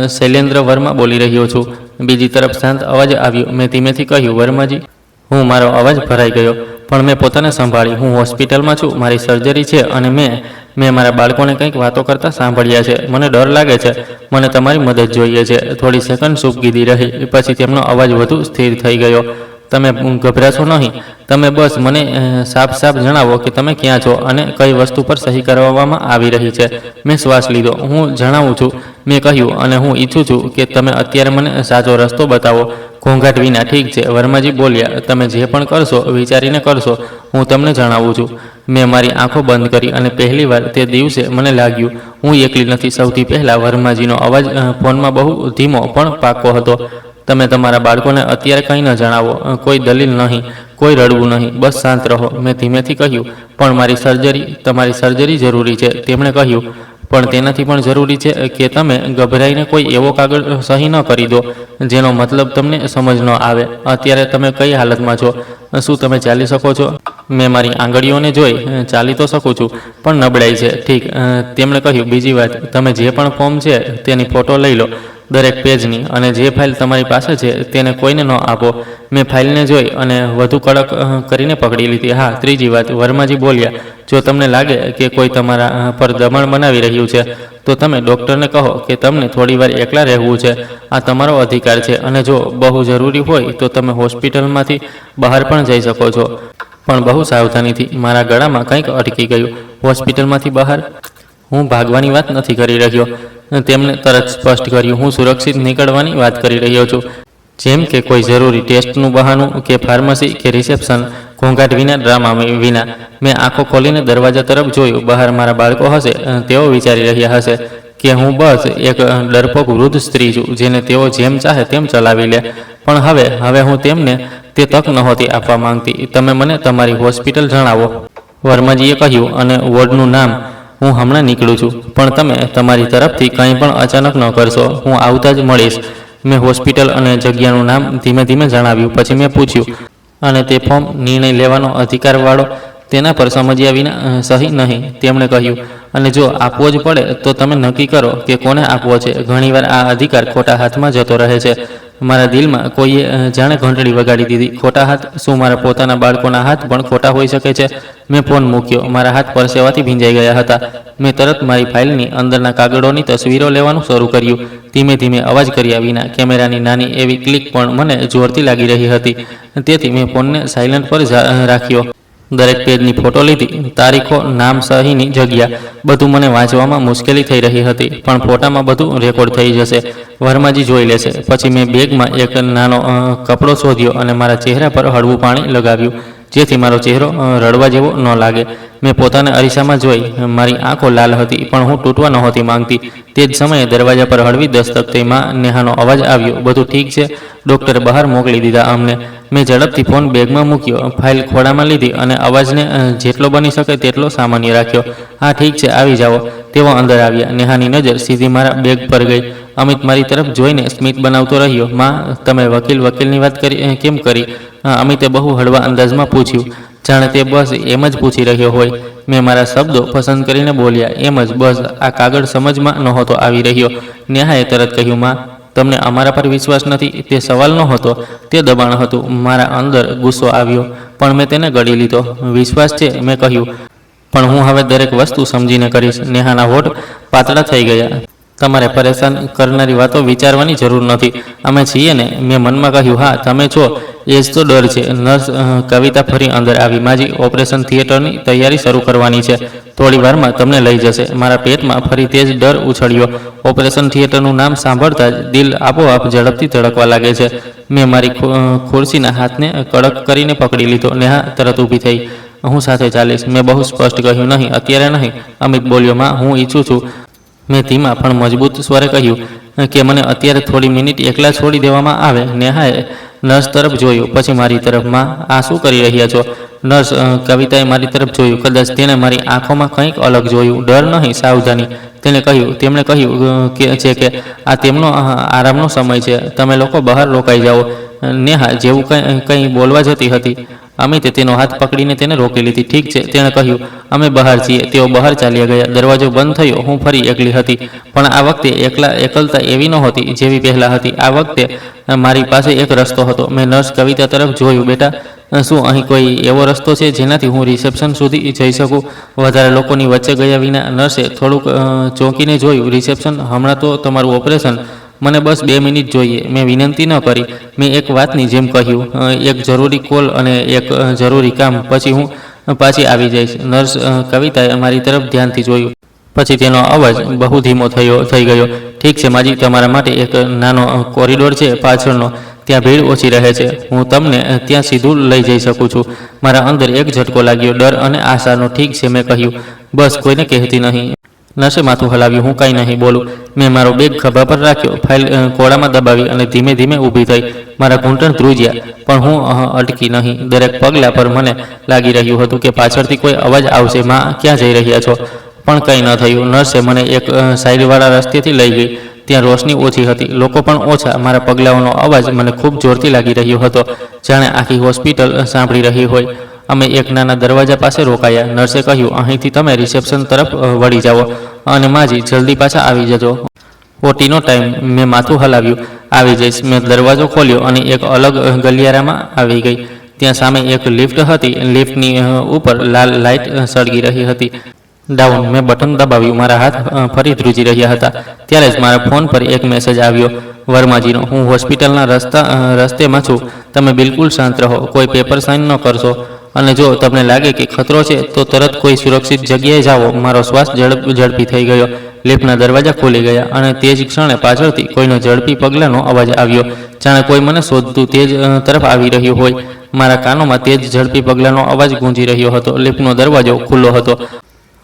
શૈલેન્દ્ર વર્મા બોલી રહ્યો છું. બીજી તરફ શાંત અવાજ આવ્યો. મેં ધીમેથી કહ્યું, વર્માજી. મારો અવાજ ભરાઈ ગયો, પણ મેં પોતાને સંભાળી. હું હોસ્પિટલમાં છું, મારી સર્જરી છે અને મેં મારા બાળકોને કંઈક વાતો કરતા સાંભળ્યા છે. મને ડર લાગે છે, મને તમારી મદદ જોઈએ છે. થોડી સેકન્ડ ચૂપ કીધી રહી, પછી તેમનો અવાજ વધુ સ્થિર થઈ ગયો. તમે ગભરાશો નહીં. તમે બસ મને સાફ જણાવો કે તમે ક્યાં છો અને કઈ વસ્તુ પર સહી કરવામાં આવી રહી છે. મેં શ્વાસ લીધો. હું જણાવું છું, મેં કહ્યું, અને હું ઈચ્છું છું કે તમે અત્યારે મને સાચો રસ્તો બતાવો, ઘોંઘાટ વિના. ઠીક છે, વર્માજી બોલ્યા. તમે જે પણ કરશો વિચારીને કરશો, હું તમને જણાવું છું. મેં મારી આંખો બંધ કરી અને પહેલીવાર તે દિવસે મને લાગ્યું હું એકલી નથી. સૌથી પહેલાં વર્માજીનો અવાજ ફોનમાં બહુ ધીમો પણ પાકો હતો. તમે તમારા બાળકોને અત્યારે કંઈ ન જણાવો, કોઈ દલીલ નહીં, કોઈ રડવું નહીં, બસ શાંત રહો. મેં ધીમેથી કહ્યું, પણ તમારી સર્જરી જરૂરી છે. તેમણે કહ્યું, પણ તેનાથી પણ જરૂરી છે કે તમે ગભરાઈને કોઈ એવો કાગળ સહી ન કરી દો જેનો મતલબ તમને સમજ ન આવે. અત્યારે તમે કઈ હાલતમાં છો? શું તમે ચાલી શકો છો? મેં મારી આંગળીઓને જોઈ. ચાલી તો શકું છું, પણ નબળાઈ છે. ઠીક. તેમણે કહ્યું, બીજી વાત, તમે જે પણ ફોર્મ છે તેની ફોટો લઈ લો, દરેક પેજની, અને જે ફાઇલ તમારી પાસે છે તેને કોઈને ન આપો. મેં ફાઇલને જોઈ અને વધુ કડક કરીને પકડી લીધી. હા, ત્રીજી વાત, વર્માજી બોલ્યા, જો તમને લાગે કે કોઈ તમારા પર દબાણ બનાવી રહ્યું છે તો તમે ડૉક્ટરને કહો કે તમને થોડીવાર એકલા રહેવું છે. આ તમારો અધિકાર છે, અને જો બહુ જરૂરી હોય તો તમે હોસ્પિટલમાંથી બહાર પણ જઈ શકો છો, પણ બહુ સાવધાનીથી. મારા ગળામાં કંઈક અટકી ગયું. હોસ્પિટલમાંથી બહાર? હું ભાગવાની વાત નથી કરી રહ્યો. તેમણે તરત સ્પષ્ટ કર્યું, હું સુરક્ષિત નીકળવાની વાત કરી રહ્યો છું. જેમ કે કોઈ જરૂરી ટેસ્ટનું બહાનું, કે ફાર્મસી, કે રિસેપ્શન. ઘોંઘાટ વિના, ડ્રામા વિના. મેં આંખો ખોલીને દરવાજા તરફ જોયું. બહાર મારા બાળકો હશે. તેઓ વિચારી રહ્યા હશે કે હું બસ એક ડરપોક વૃદ્ધ સ્ત્રી છું જેને તેઓ જેમ ચાહે તેમ ચલાવી લે. પણ હવે હું તેમને તે તક નહોતી આપવા માંગતી. તમે મને તમારી હોસ્પિટલ જણાવો, વર્માજીએ કહ્યું, અને વોર્ડનું નામ. હું હમણાં નીકળું છું, પણ તમે તમારી તરફથી કંઈ પણ અચાનક ન કરશો. હું આવતા જ મળીશ. મેં હોસ્પિટલ અને જગ્યાનું નામ ધીમે ધીમે જણાવ્યું. પછી મેં પૂછ્યું, અને તે ફોર્મ, નિર્ણય લેવાનો અધિકારવાળો, તેના પર સમજ્યા વિના સહી નહીં? તેમણે કહ્યું, અને જો આપવો જ પડે તો તમે નક્કી કરો કે કોને આપવો છે. ઘણીવાર આ અધિકાર ખોટા હાથમાં જતો રહે છે. મારા દિલમાં કોઈએ જાણે ઘંટડી વગાડી દીધી. ખોટા હાથ? શું મારા પોતાના બાળકોના હાથ પણ ખોટા હોઈ શકે છે? મેં ફોન મૂક્યો. મારા હાથ પરસેવાથી ભીંજાઈ ગયા હતા. મેં તરત મારી ફાઇલની અંદરના કાગળોની તસવીરો લેવાનું શરૂ કર્યું. ધીમે ધીમે, અવાજ કર્યા વિના. કેમેરાની નાની એવી ક્લિક પણ મને જોરથી લાગી રહી હતી, તેથી મેં ફોનને સાયલન્ટ પર રાખ્યો. દરેક પેજની ફોટો લીધી, તારીખો, નામ, સહીની જગ્યા, બધું. મને વાંચવામાં મુશ્કેલી થઈ રહી હતી, પણ ફોટામાં બધું રેકોર્ડ થઈ જશે. વર્માજી જોઈ લેશે. પછી મેં બેગમાં એક નાનો કપડો શોધ્યો અને મારા ચહેરા પર હળવું પાણી લગાવ્યું, જેથી મારો ચહેરો રડવા જેવો ન લાગે. મેં પોતાને અરીસામાં જોઈ. મારી આંખો લાલ હતી, પણ હું તૂટવા નહોતી માંગતી. તે જ સમયે દરવાજા પર હળવી દસ્તક થઈ. માં, નેહાનો અવાજ આવ્યો. બધું ઠીક છે? ડૉક્ટરે બહાર મોકલી દીધા અમને. મેં ઝડપથી ફોન બેગમાં મૂક્યો, ફાઇલ ખોળામાં લીધી અને અવાજને જેટલો બની શકે તેટલો સામાન્ય રાખ્યો. હા, ઠીક છે, આવી જાઓ. તેઓ અંદર આવ્યા. નેહાની નજર સીધી મારા બેગ પર ગઈ. અમિત મારી તરફ જોઈને સ્મિત બનાવતો રહ્યો. માં, તમે વકીલની વાત કેમ કરી? અમિતે બહુ હળવા અંદાજમાં પૂછ્યું, જાણે તે બસ એમ જ પૂછી રહ્યો હોય. મેં મારા શબ્દો પસંદ કરીને બોલ્યા, એમ જ, બસ આ કાગળ સમજમાં નહોતો આવી રહ્યો. નેહાએ તરત કહ્યું, માં, તમને અમારા પર વિશ્વાસ નથી? તે સવાલ નહોતો, તે દબાણ હતું. મારા અંદર ગુસ્સો આવ્યો, પણ મેં તેને ગળી લીધો. વિશ્વાસ છે, મેં કહ્યું, પણ હું હવે દરેક વસ્તુ સમજીને કરીશ. નેહાના હોઠ પાતળા થઈ ગયા. તમારે પરેશાન કરનારી વાતો વિચારવાની જરૂર નથી. અમે છીએ ને? મેં મનમાં કહ્યું, હા, તમે છો, એ જ તો ડર છે. નર્સ કવિતા ફરી અંદર આવી. માજી, ઓપરેશન થિયેટરની તૈયારી શરૂ કરવાની છે. થોડી વારમાં તમને લઈ જશે. મારા પેટમાં ફરી તે જ ડર ઉછળ્યો. ઓપરેશન થિયેટરનું નામ સાંભળતા જ દિલ આપોઆપ ઝડપથી ધડકવા લાગે છે. મેં મારી ખુરશીના હાથને કડક કરીને પકડી લીધો. નેહા તરત ઊભી થઈ. હું સાથે ચાલીશ. મેં બહુ સ્પષ્ટ કહ્યું, નહીં, અત્યારે નહીં. અમિત બોલ્યો, માં, હું ઈચ્છું છું. મેં ધીમા પણ મજબૂત સ્વરે કહ્યું કે મને અત્યારે થોડી મિનિટ એકલા છોડી દેવામાં આવે. નેહાએ નર્સ તરફ જોયું, પછી મારી તરફ. માં, આ શું કરી રહ્યા છો? નર્સ કવિતાએ મારી તરફ જોયું. કદાચ તેણે મારી આંખોમાં કંઈક અલગ જોયું. ડર નહીં, સાવધાની. તેમણે કહ્યું કે આ તેમનો આરામનો સમય છે. તમે લોકો બહાર રોકાઈ જાઓ. નેહા જેવું કંઈ બોલવા જતી હતી. અમિતે તેનો હાથ પકડીને તેને રોકી લીધી. ઠીક છે, તેણે કહ્યું, અમે બહાર છીએ. તેઓ બહાર ચાલ્યા ગયા. દરવાજો બંધ થયો. હું ફરી એકલી હતી, પણ આ વખતે એકલતા એવી નહોતી જેવી પહેલાં હતી. આ વખતે મારી પાસે એક રસ્તો હતો. મેં નર્સ કવિતા તરફ જોયું. બેટા, શું અહીં કોઈ એવો રસ્તો છે જેનાથી હું રિસેપ્શન સુધી જઈ શકું? વધારે લોકોની વચ્ચે ગયા વિના? નર્સે થોડુંક ચોંકીને જોયું. રિસેપ્શન? હમણાં તો તમારું ઓપરેશન. મને બસ 2 મિનિટ જોઈએ. મેં વિનંતી ન કરી. મેં એક વાતની જેમ કહ્યું, એક જરૂરી કોલ અને એક જરૂરી કામ, પછી હું પાછી આવી જઈશ. નર્સ કવિતાએ મારી તરફ ધ્યાનથી જોયું. પછી તેનો અવાજ બહુ ધીમો થઈ ગયો. ઠીક છે માજી, તમારા માટે એક નાનો કોરિડોર છે પાછળનો. ત્યાં ભીડ ઓછી રહે છે. હું તમને ત્યાં સીધું લઈ જઈ શકું છું. મારા અંદર એક ઝટકો લાગ્યો, ડર અને આશાનો. ઠીક છે, મેં કહ્યું, બસ કોઈને કહેતી નહીં. નર્સે માથું હલાવ્યું. હું કંઈ નહીં બોલું. મેં મારો બેગ ખભા પર રાખ્યો, ફાઇલ કોળામાં દબાવી અને ધીમે ધીમે ઊભી થઈ. મારા ઘૂંટણ ધ્રુજ્યા, પણ હું અટકી નહીં. દરેક પગલા પર મને લાગી રહ્યું હતું કે પાછળથી કોઈ અવાજ આવશે. માં, ક્યાં જઈ રહ્યા છો? પણ કંઈ ન થયું. નર્સે મને એક સાઈડવાળા રસ્તેથી લઈ ગઈ. ત્યાં રોશની ઓછી હતી, લોકો પણ ઓછા. મારા પગલાઓનો અવાજ મને ખૂબ જોરથી લાગી રહ્યો હતો, જાણે આખી હોસ્પિટલ સાંભળી રહી હોય. અમે એક નાના દરવાજા પાસે રોકાયા. નર્સે કહ્યું, અહીંથી તમે રિસેપ્શન તરફ વળી જાઓ અને માજી, જલ્દી પાછા આવી જજો. ઓટીનો ટાઈમ. મેં માથું હલાવ્યું. આવી જઈશ. મેં દરવાજો ખોલ્યો અને એક અલગ ગલિયારામાં આવી ગઈ. ત્યાં સામે એક લિફ્ટ હતી. લિફ્ટની ઉપર લાલ લાઇટ સળગી રહી હતી. ડાઉન. મેં બટન દબાવ્યું. મારા હાથ ફરી ધ્રુજી રહ્યા હતા. ત્યારે જ મારા ફોન પર એક મેસેજ આવ્યો, વર્માજીનો. હું હોસ્પિટલના રસ્તેમાં છું. તમે બિલકુલ શાંત રહો. કોઈ પેપર સાઇન ન કરશો. અને જો તમને લાગે કે ખતરો છે તો તરત કોઈ સુરક્ષિત જગ્યાએ જાઓ. મારો શ્વાસ ઝડપી થઈ ગયો. લિફ્ટના દરવાજા ખુલી ગયા અને તે જ ક્ષણે પાછળથી કોઈનો ઝડપી પગલાંનો અવાજ આવ્યો, જાણે કોઈ મને શોધતું તે જ તરફ આવી રહ્યું હોય. મારા કાનોમાં તે જ ઝડપી પગલાંનો અવાજ ગૂંજી રહ્યો હતો. લિફ્ટનો દરવાજો ખુલ્લો હતો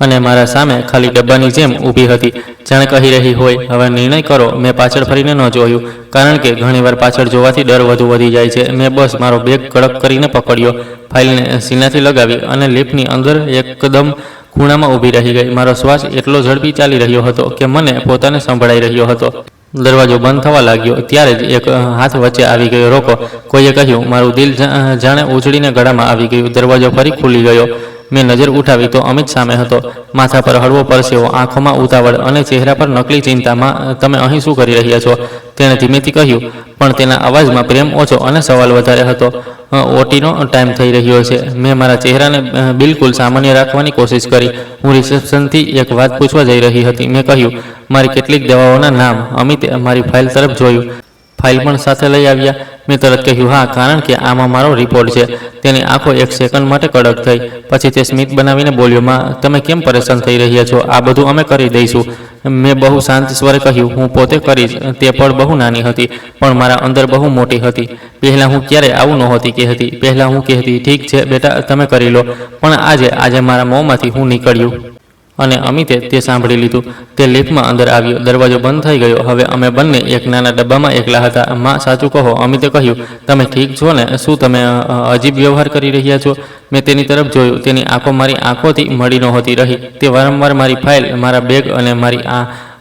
અને મારા સામે ખાલી ડબ્બાની જેમ ઊભી હતી, જાણે કહી રહી હોય, હવે નિર્ણય કરો. મેં પાછળ ફરીને ન જોયું, કારણ કે ઘણીવાર પાછળ જોવાથી ડર વધુ વધી જાય છે. મેં બસ મારો બેગ કડક કરીને પકડ્યો, ફાઇલને સીનાથી લગાવી અને લિફ્ટની અંદર એકદમ ખૂણામાં ઊભી રહી ગઈ. મારો શ્વાસ એટલો ઝડપી ચાલી રહ્યો હતો કે મને પોતાને સંભળાઈ રહ્યો હતો. દરવાજો બંધ થવા લાગ્યો ત્યારે જ એક હાથ વચ્ચે આવી ગયો. રોકો, કોઈએ કહ્યું. મારું દિલ જાણે ઉછળીને ગળામાં આવી ગયું. દરવાજો ફરી ખુલી ગયો. મેં નજર ઉઠાવી તો અમિત સામે હતો. માથા પર હળવો પરસેવો, આંખોમાં ઉતાવળ અને ચહેરા પર નકલી ચિંતામાં. તમે અહીં શું કરી રહ્યા છો? તેણે ધીમેથી કહ્યું, પણ તેના અવાજમાં પ્રેમ ઓછો અને સવાલ વધારે હતો. ઓટીનો ટાઈમ થઈ રહ્યો છે. મેં મારા ચહેરાને બિલકુલ સામાન્ય રાખવાની કોશિશ કરી. હું રિસેપ્શનથી એક વાત પૂછવા જઈ રહી હતી. મેં કહ્યું, મારી કેટલીક દવાઓના નામ. અમિતે મારી ફાઇલ તરફ જોયું. ફાઇલ પણ સાથે લઈ આવ્યા? મેં તરત કહ્યું, હા, કારણ કે આમાં મારો રિપોર્ટ છે. તેની આંખો એક સેકન્ડ માટે કડક થઈ. પછી તે સ્મિત બનાવીને બોલ્યો, માં, તમે કેમ પરેશાન થઈ રહ્યા છો? આ બધું અમે કરી દઈશું. મેં બહુ શાંત સ્વરે કહ્યું, હું પોતે કરીશ. તે પળ બહુ નાની હતી, પણ મારા અંદર બહુ મોટી હતી. પહેલાં હું ક્યારેય આવું નહોતી કહેતી. પહેલાં હું કહેતી, ઠીક છે બેટા, તમે કરી લો. પણ આજે મારા મોંમાંથી હું નીકળ્યું. અને અમિતે તે સાંભળી લીધું. તે લિફ્ટમાં અંદર આવ્યો. દરવાજો બંધ થઈ ગયો. હવે અમે બંને એક નાના ડબ્બામાં એકલા હતા. માં, સાચું કહો, અમિતે કહ્યું. તમે ઠીક છો ને? શું તમે અજીબ વ્યવહાર કરી રહ્યા છો? મેં તેની તરફ જોયું. તેની આંખો મારી આંખોથી મળી નહોતી રહી. તે વારંવાર મારી ફાઇલ, મારા બેગ અને મારી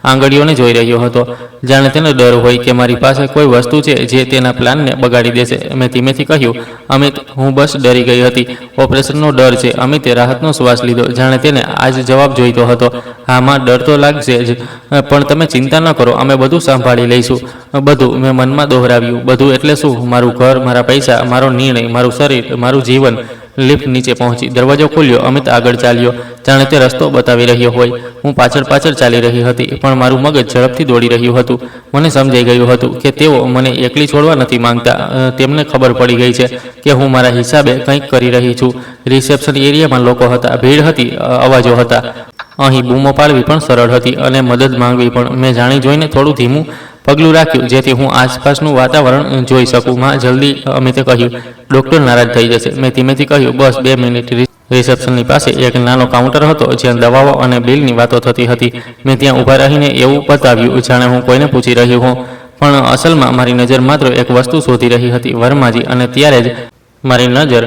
આંગળીઓને જોઈ રહ્યો હતો, જાણે તેને ડર હોય કે મારી પાસે કોઈ વસ્તુ છે જે તેના પ્લાનને બગાડી દેશે. મેં ધીમેથી કહ્યું, અમિત, હું બસ ડરી ગઈ હતી. ઓપરેશનનો ડર છે. અમિતે રાહતનો શ્વાસ લીધો, જાણે તેને આ જ જવાબ જોઈતો હતો. હા માં, ડર તો લાગશે જ, પણ તમે ચિંતા ન કરો, અમે બધું સંભાળી લઈશું. બધું, મેં મનમાં દોહરાવ્યું. બધું એટલે શું? મારું ઘર, મારા પૈસા, મારો નિર્ણય, મારું શરીર, મારું જીવન. લિફ્ટ નીચે પહોંચી. દરવાજો ખોલ્યો. અમિત આગળ ચાલ્યો, જાણે તે રસ્તો બતાવી રહ્યો હોય. હું પાછળ પાછળ ચાલી રહી હતી, પણ મારું મગજ ઝડપથી દોડી રહ્યું હતું. મને સમજાઈ ગયું હતું કે તેઓ મને એકલી છોડવા નથી માંગતા. તેમને ખબર પડી ગઈ છે કે હું મારા હિસાબે કંઈક કરી રહી છું. રિસેપ્શન એરિયામાં લોકો હતા, ભીડ હતી, અવાજો હતા. અહીં બૂમો પાડવી પણ સરળ હતી અને મદદ માંગવી પણ. મેં જાણી જોઈને થોડું ધીમું પગલું રાખ્યું, જેથી હું આસપાસનું વાતાવરણ જોઈ શકું. માં, જલ્દી, અમિતે કહ્યું. ડૉક્ટર નારાજ થઈ જશે. મેં ધીમેથી કહ્યું, બસ 2 મિનિટ. રિસેપ્શનની પાસે એક નાનો કાઉન્ટર હતો, જ્યાં દવાઓ અને બિલની વાતો થતી હતી. મેં ત્યાં ઊભા રહીને એવું બતાવ્યું જાણે હું કોઈને પૂછી રહ્યો હોઉં, પણ અસલમાં મારી નજર માત્ર એક વસ્તુ શોધી રહી હતી, વર્માજી. અને ત્યારે જ મારી નજર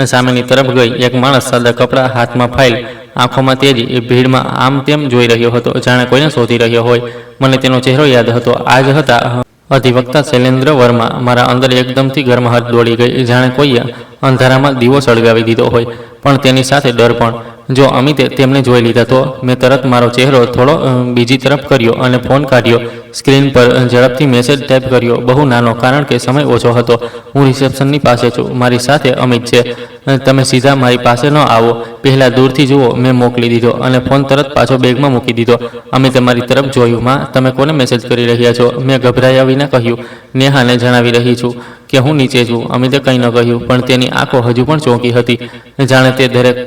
સામેની તરફ ગઈ. એક માણસ, સાદા કપડાં, હાથમાં ફાઇલ, આંખોમાં તેજી, ભીડમાં આમ તેમ જોઈ રહ્યો હતો, જાણે કોઈને શોધી રહ્યો હોય. મને તેનો ચહેરો યાદ હતો. આ જ હતા અધિવક્તા શૈલેન્દ્ર વર્મા. મારા અંદર એકદમથી ગરમાહટ દોડી ગઈ, જાણે કોઈએ અંધારામાં દીવો સળગાવી દીધો હોય, પણ તેની સાથે ડર પણ. જો અમિતે તેમને જોઈ લીધા તો. મેં તરત મારો ચહેરો થોડો બીજી તરફ કર્યો અને ફોન કાઢ્યો. સ્ક્રીન પર ઝડપથી મેસેજ ટાઈપ કર્યો, બહુ નાનો, કારણ કે સમય ઓછો હતો. હું રિસેપ્શનની પાસે છું. મારી સાથે અમિત છે. તમે સીધા મારી પાસે ન આવો, પહેલાં દૂરથી જુઓ. મેં મોકલી દીધો અને ફોન તરત પાછો બેગમાં મૂકી દીધો. અમિતે મારી તરફ જોયું. માં, તમે કોને મેસેજ કરી રહ્યા છો? મેં ગભરાયા વિના કહ્યું. નેહાને જણાવી રહી છું કે હું નીચે છું. અમિતે કંઈ ન કહ્યું, પણ તેની આંખો હજુ પણ ચોંકી હતી, જાણે તે દરેક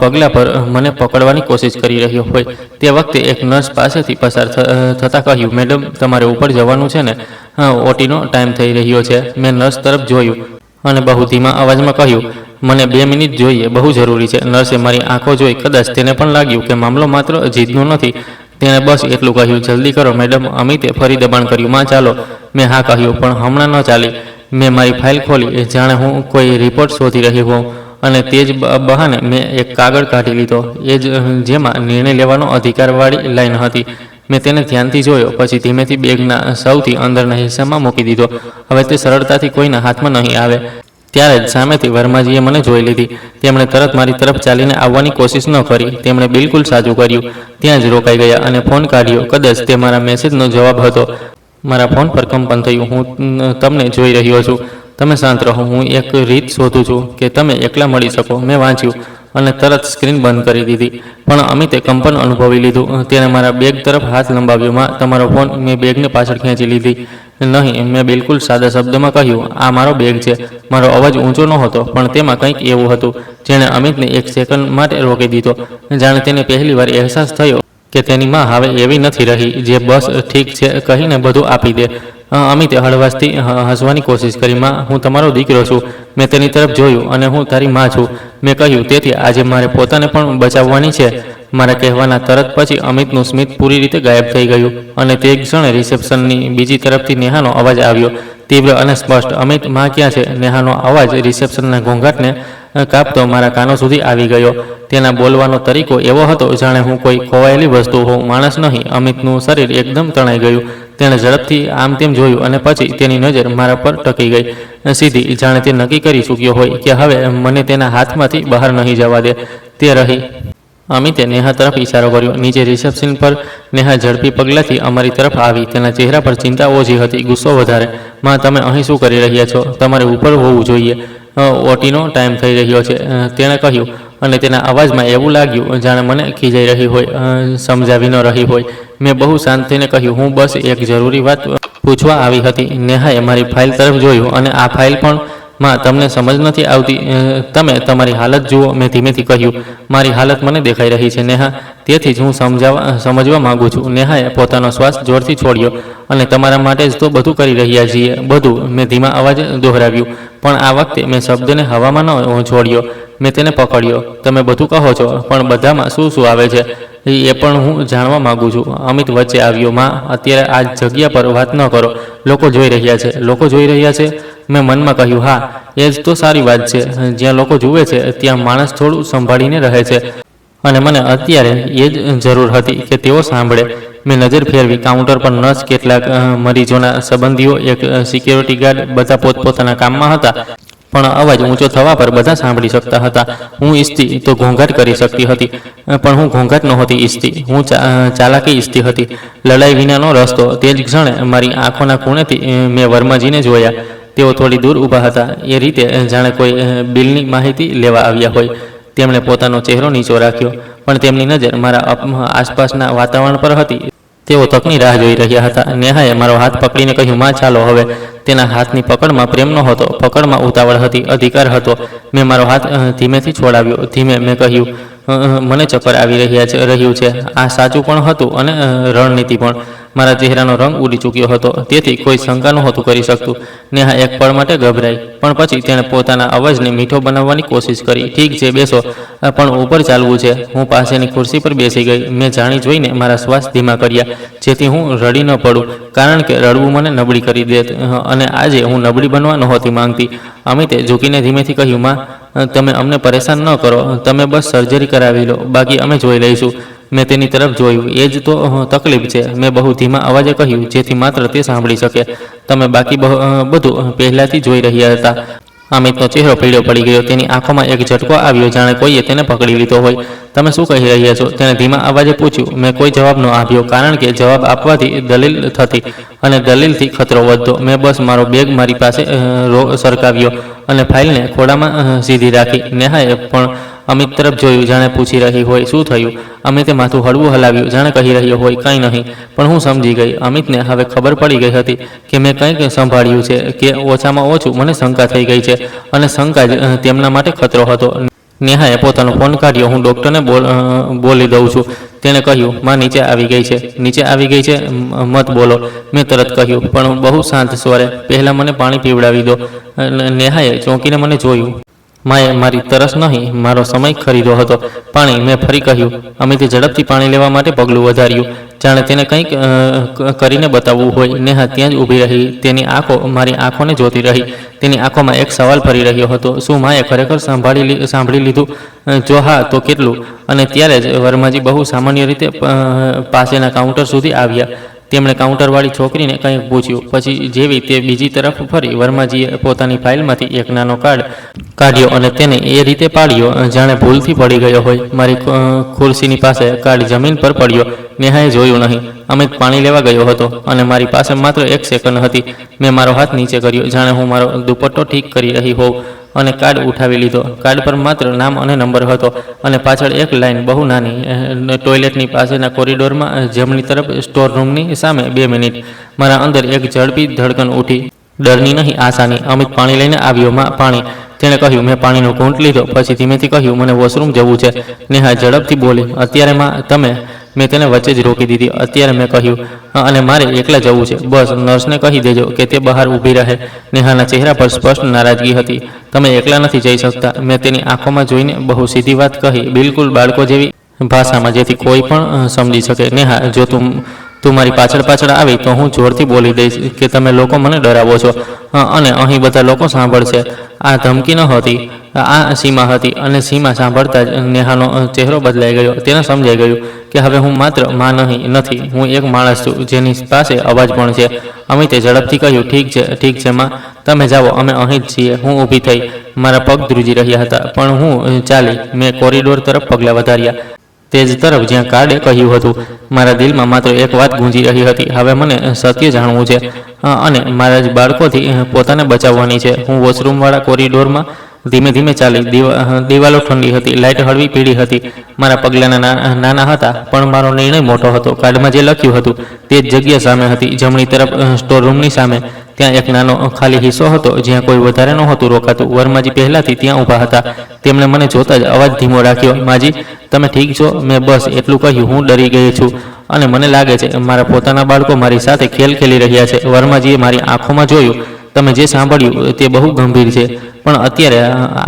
પગલા પર મને પકડવાની કોશિશ કરી રહ્યો હોય. તે વખતે એક નર્સ પાસેથી પસાર થતાં કહ્યું, મેડમ, તમારે ઉપર જવાનું છે ને? ઓટીનો ટાઈમ થઈ રહ્યો છે. મેં નર્સ તરફ જોયું અને બહુ ધીમા અવાજમાં કહ્યું, મને 2 મિનિટ જોઈએ, બહુ જરૂરી છે. નર્સે મારી આંખો જોઈ. કદાચ તેને પણ લાગ્યું કે મામલો માત્ર જીદનો નથી. તેણે બસ એટલું કહ્યું, જલ્દી કરો મેડમ. અમિતે ફરી દબાણ કર્યું, માં, ચાલો. મેં હા કહ્યું, પણ હમણાં ન ચાલી. મેં મારી ફાઇલ ખોલી, જાણે હું કોઈ રિપોર્ટ શોધી રહ્યો હોઉં, અને તે જ બહાને મેં એક કાગળ કાઢી લીધો, એ જ જેમાં નિર્ણય લેવાનો અધિકારવાળી લાઈન હતી. મેં તેને ધ્યાનથી જોયો, પછી ધીમેથી બેગના સૌથી અંદરના હિસ્સામાં મૂકી દીધો. હવે તે સરળતાથી કોઈના હાથમાં નહીં આવે. ત્યારે જ સામેથી વર્માજીએ મને જોઈ લીધી. તેમણે તરત મારી તરફ ચાલીને આવવાની કોશિશ ન કરી. તેમણે બિલકુલ સાચું કર્યું, ત્યાં જ રોકાઈ ગયા અને ફોન કાઢ્યો. કદાચ તે મારા મેસેજનો જવાબ હતો. મારા ફોન પર કંપન થયું. હું તમને જોઈ રહ્યો છું. તમે શાંત રહો. હું એક રીત શોધું છું કે તમે એકલા મળી શકો. મેં વાંચ્યું અને તરત સ્ક્રીન બંધ કરી દીધી. પણ અમિતે કંપન અનુભવી લીધું. તેણે મારા બેગ તરફ હાથ લંબાવ્યો. માં, તમારો ફોન. મેં બેગને પાછળ ખેંચી લીધી. નહીં, મેં બિલકુલ સાદા શબ્દમાં કહ્યું, આ મારો બેગ છે. મારો અવાજ ઊંચો નહોતો, પણ તેમાં કંઈક એવું હતું જેણે અમિતને એક સેકન્ડ માટે રોકી દીધો, જાણે તેને પહેલીવાર અહેસાસ થયો કે તેની માં હવે એવી નથી રહી જે બસ ઠીક છે કહીને બધું આપી દે. અમિતે હળવાશથી હસવાની કોશિશ કરી. માં, હું તમારો દીકરો છું. મેં તેની તરફ જોયું. અને હું તારી માં છું. મેં કહ્યું, તેથી આજે મારે પોતાને પણ બચાવવાની છે. મારા કહેવાના તરત પછી અમિતનું સ્મિત પૂરી રીતે ગાયબ થઈ ગયું અને તે ક્ષણે રિસેપ્શનની બીજી તરફથી નેહાનો અવાજ આવ્યો, તીવ્ર અને સ્પષ્ટ. અમિત, માં ક્યાં છે? નેહાનો અવાજ રિસેપ્શનના ઘોંઘાટને કાપતો મારા કાનો સુધી આવી ગયો. તેના બોલવાનો તરીકો એવો હતો જાણે હું કોઈ ખોવાયેલી વસ્તુ હોઉં, માણસ નહીં. અમિતનું શરીર એકદમ તણાઈ ગયું. તેણે ઝડપથી આમ તેમ જોયું અને પછી તેની નજર મારા પર ટકી ગઈ, સીધી, જાણે તે નક્કી કરી ચૂક્યો હોય કે હવે મને તેના હાથમાંથી બહાર નહીં જવા દે. તે રહી. અમિતે નેહા તરફ ઈશારો કર્યો. નીચે રિસેપ્શન પર નેહા ઝડપી પગલાંથી અમારી તરફ આવી. તેના ચહેરા પર ચિંતા ઓછી હતી, ગુસ્સો વધારે. માં, તમે અહીં શું કરી રહ્યા છો? તમારે ઉપર હોવું જોઈએ. ઓટીનો ટાઈમ થઈ રહ્યો છે, તેણે કહ્યું, અને તેના અવાજમાં એવું લાગ્યું જાણે મને ખીજાઈ રહી હોય, સમજાવી ન રહી હોય. મેં બહુ શાંત થઈને કહ્યું, હું બસ એક જરૂરી વાત પૂછવા આવી હતી. નેહાએ મારી ફાઇલ તરફ જોયું. અને આ ફાઇલ પણ? માં, તમને સમજ નથી આવતી. તમે તમારી હાલત જુઓ. મેં ધીમેથી કહ્યું, મારી હાલત મને દેખાઈ રહી છે નેહા, તેથી જ હું સમજવા માંગુ છું. નેહાએ પોતાનો શ્વાસ જોરથી છોડ્યો. અને તમારા માટે જ તો બધું કરી રહ્યા છીએ, બધું. મેં ધીમા અવાજે દોહરાવ્યું, પણ આ વખતે મેં શબ્દને હવામાં ન છોડ્યો. મેં તેને પકડ્યો. તમે બધું કહો છો, પણ બધામાં શું શું આવે છે એ પણ હું જાણવા માગું છું. અમિત વચ્ચે આવ્યો. માં, અત્યારે આ જગ્યા પર વાત ન કરો. લોકો જોઈ રહ્યા છે. લોકો જોઈ રહ્યા છે? મેં મનમાં કહ્યું, હા, એ જ તો સારી વાત છે. જ્યાં લોકો જુએ છે ત્યાં માણસ થોડું સંભાળીને રહે છે. અને મને અત્યારે એ જ જરૂર હતી કે તેઓ સાંભળે. મેં નજર ફેરવી. કાઉન્ટર પર નર્સ, કેટલાક મરીજોના સંબંધીઓ, એક સિક્યોરિટી ગાર્ડ, બધા પોતપોતાના કામમાં હતા. પણ અવાજ ઊંચો થવા પર બધા સાંભળી શકતા હતા. હું ઈચ્છતી તો ઘોંઘાટ કરી શકતી હતી, પણ હું ઘોંઘાટ નહોતી ઈચ્છતી. હું ચાલાકી ઈચ્છતી હતી, લડાઈ વિનાનો રસ્તો. તે જ ક્ષણે મારી આંખોના ખૂણેથી મેં વર્માજીને જોયા. તેઓ થોડી દૂર ઊભા હતા, એ રીતે જાણે કોઈ બિલની માહિતી લેવા આવ્યા હોય. તેમણે પોતાનો ચહેરો નીચો રાખ્યો, પણ તેમની નજર મારા આસપાસના વાતાવરણ પર હતી. તેઓ તકની રાહ જોઈ રહ્યા હતા. નેહાએ મારો હાથ પકડીને કહ્યું, માં, ચાલો હવે. તેના હાથની પકડમાં પ્રેમ નહોતો, પકડમાં ઉતાવળ હતી, અધિકાર હતો. મેં મારો હાથ ધીમેથી છોડાવ્યો. ધીમે મેં કહ્યું, મને ચક્કર આવી રહ્યું છે. આ સાચું પણ હતું અને રણનીતિ પણ. મારા ચહેરાનો રંગ ઉડી ચૂક્યો હતો, તેથી કોઈ શંકા નહોતું કરી શકતું. નેહા એક પળ માટે ગભરાઈ, પણ પછી તેણે પોતાના અવાજને મીઠો બનાવવાની કોશિશ કરી. ઠીક છે, બેસો, પણ ઉપર ચાલવું છે. હું પાસેની ખુરશી પર બેસી ગઈ. મેં જાણી જોઈને મારા શ્વાસ ધીમા કર્યા, જેથી હું રડી ન પડું, કારણ કે રડવું મને નબળી કરી દેત, અને આજે હું નબળી બનવા નહોતી માંગતી. અમિતે ઝૂકીને ધીમેથી કહ્યું, માં, તમે અમને પરેશાન ન કરો. તમે બસ સર્જરી કરાવી લો, બાકી અમે જોઈ લઈશું. મેં તેની તરફ જોયું. એ જ તો તકલીફ છે. મેં બહુ ધીમા અવાજે કહ્યું, જેથી માત્ર તે સાંભળી શકે. તમે બાકી બધું પહેલાંથી જોઈ રહ્યા હતા. અમિતનો ચહેરો પીળો પડી ગયો. તેની આંખોમાં એક ઝટકો આવ્યો, જાણે કોઈએ તેને પકડી લીધો હોય. તમે શું કહી રહ્યા છો? તેણે ધીમા અવાજે પૂછ્યું. મેં કોઈ જવાબ ન આપ્યો, કારણ કે જવાબ આપવાથી દલીલ થતી અને દલીલથી ખતરો વધતો. મેં બસ મારો બેગ મારી પાસે સરકાવ્યો અને ફાઇલને ખોળામાં સીધી રાખી. નેહાએ પણ અમિત તરફ જોયું, જાણે પૂછી રહી હોય, શું થયું? અમિતે માથું હળવું હલાવ્યું, જાણે કહી રહ્યો હોય, કંઈ નહીં. પણ હું સમજી ગઈ. અમિતને હવે ખબર પડી ગઈ હતી કે મેં કંઈક સંભાળ્યું છે, કે ઓછામાં ઓછું મને શંકા થઈ ગઈ છે, અને શંકા જ તેમના માટે ખતરો હતો. નેહાએ પોતાનો ફોન કાઢ્યો. હું ડૉક્ટરને બોલી દઉં છું, તેણે કહ્યું. માં નીચે આવી ગઈ છે. નીચે આવી ગઈ છે? મત બોલો, મેં તરત કહ્યું, પણ બહુ શાંત સ્વરે. પહેલાં મને પાણી પીવડાવી દો. નેહાએ ચોંકીને મને જોયું. માએ મારી તરસ નહીં, મારો સમય ખરીદો હતો. પાણી, મેં ફરી કહ્યું. અમિતે ઝડપથી પાણી લેવા માટે પગલું વધાર્યું, જાણે તેને કંઈક કરીને બતાવવું હોય. નેહા ત્યાં જ ઊભી રહી. તેની આંખો મારી આંખોને જોતી રહી. તેની આંખોમાં એક સવાલ ફરી રહ્યો હતો, શું માએ ખરેખર સાંભળી લીધું? જો હા, તો કેટલું? અને ત્યારે જ વર્માજી બહુ સામાન્ય રીતે પાસેના કાઉન્ટર સુધી આવ્યા. તેમણે કાઉન્ટરવાળી છોકરીને કંઈક પૂછ્યું. પછી જેવી તે બીજી તરફ ફરી, વર્માજીએ પોતાની ફાઇલમાંથી એક નાનો કાર્ડ કાઢ્યો અને તેને એ રીતે પાડ્યો, જાણે ભૂલથી પડી ગયો હોય. મારી ખુરશીની પાસે કાર્ડ જમીન પર પડ્યો. નેહાએ જોયું નહીં. અમિત પાણી લેવા ગયો હતો અને મારી પાસે માત્ર 1 સેકન્ડ હતી. મેં મારો હાથ નીચે કર્યો, જાણે હું મારો દુપટ્ટો ઠીક કરી રહી હોઉં, અને કાર્ડ ઉઠાવી લીધો. કાર્ડ પર માત્ર નામ અને નંબર હતો, અને પાછળ એક લાઈન, બહુ નાની, ટોયલેટની પાસેના કોરિડોરમાં જમણી તરફ, સ્ટોર રૂમની સામે 2 મિનિટ. મારા અંદર એક ઝડપી ધડકન ઉઠી, ડરની નહીં, આશાની. અમિત પાણી લઈને આવ્યો. માં, પાણી, તેણે કહ્યું. મેં પાણીનો ઘૂંટ લીધો, પછી ધીમેથી કહ્યું, મને વોશરૂમ જવું છે. નેહા ઝડપથી બોલી, અત્યારે માં? તમે? મેં તેને વચ્ચે જ રોકી દીધી. અત્યારે, મેં કહ્યું, અને મારે એકલા જવું છે. બસ નર્સને કહી દેજો કે તે બહાર ઊભી રહે. નેહાના ચહેરા પર સ્પષ્ટ નારાજગી હતી. તમે એકલા નથી જઈ શકતા. મેં તેની આંખોમાં જોઈને બહુ સીધી વાત કહી, બિલકુલ બાળકો જેવી ભાષામાં, જેથી કોઈ પણ સમજી શકે. નેહા, જો તું મારી પાછળ આવી તો હું જોરથી બોલી દઈશ કે તમે લોકો મને ડરાવો છો, અને અહીં બધા લોકો સાંભળશે. આ ધમકી નહોતી, આ સીમા હતી. અને સીમા સાંભળતા જ નેહાનો ચહેરો બદલાઈ ગયો. તેને સમજાઈ ગયું કે હવે હું માત્ર માં નથી, હું એક માણસ છું જેની પાસે અવાજ પણ છે. અમિતે ઝડપથી કહ્યું, ઠીક છે માં, તમે જાઓ, અમે અહીં જ છીએ. હું ઊભી થઈ. મારા પગ ધ્રુજી રહ્યા હતા, પણ હું ચાલી. મેં કોરિડોર તરફ પગલાં વધાર્યા, તે જ તરફ જ્યાં કાર્ડે કહ્યું હતું. મારા દિલમાં માત્ર એક વાત ગૂંજી રહી હતી, હવે મને સત્ય જાણવું છે, અને મારા જ બાળકોથી પોતાને બચાવવાની છે. હું વોશરૂમવાળા કોરિડોરમાં ધીમે ધીમે ચાલી. દિવાલો ઠંડી હતી, લાઇટ હળવી પીળી હતી. મારા પગલાંના નાના હતા, પણ મારો નિર્ણય મોટો હતો. કાર્ડમાં જે લખ્યું હતું તે જ જગ્યા સામે હતી, જમણી તરફ, સ્ટોર રૂમની સામે. ત્યાં એક નાનો ખાલી હિસ્સો હતો, જ્યાં કોઈ વધારે નહોતું રોકાતું. વર્માજી પહેલાંથી ત્યાં ઊભા હતા. તેમણે મને જોતા જ અવાજ ધીમો રાખ્યો, માજી, તમે ઠીક છો? મેં બસ એટલું કહ્યું. હું ડરી ગઈ છું, અને મને લાગે છે મારા પોતાના બાળકો મારી સાથે ખેલ ખેલી રહ્યા છે. વર્માજીએ મારી આંખોમાં જોયું. તમે જે સાંભળ્યું તે બહુ ગંભીર છે. પણ અત્યારે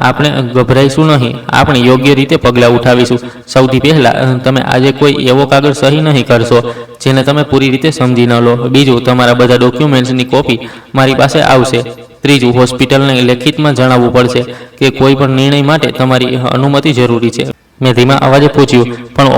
આપણે ગભરાઈશું નહીં, આપણે યોગ્ય રીતે પગલાં ઉઠાવીશું. સૌથી પહેલાં તમે આજે કોઈ એવો કાગળ સહી નહીં કરશો જેને તમે પૂરી રીતે સમજી ન લો. બીજું, તમારા બધા ડોક્યુમેન્ટ્સની કોપી મારી પાસે આવશે. ત્રીજું, હોસ્પિટલને લેખિતમાં જણાવવું પડશે કે કોઈ પણ નિર્ણય માટે તમારી અનુમતિ જરૂરી છે. મેં ધીમા અવાજે પૂછ્યું, પણ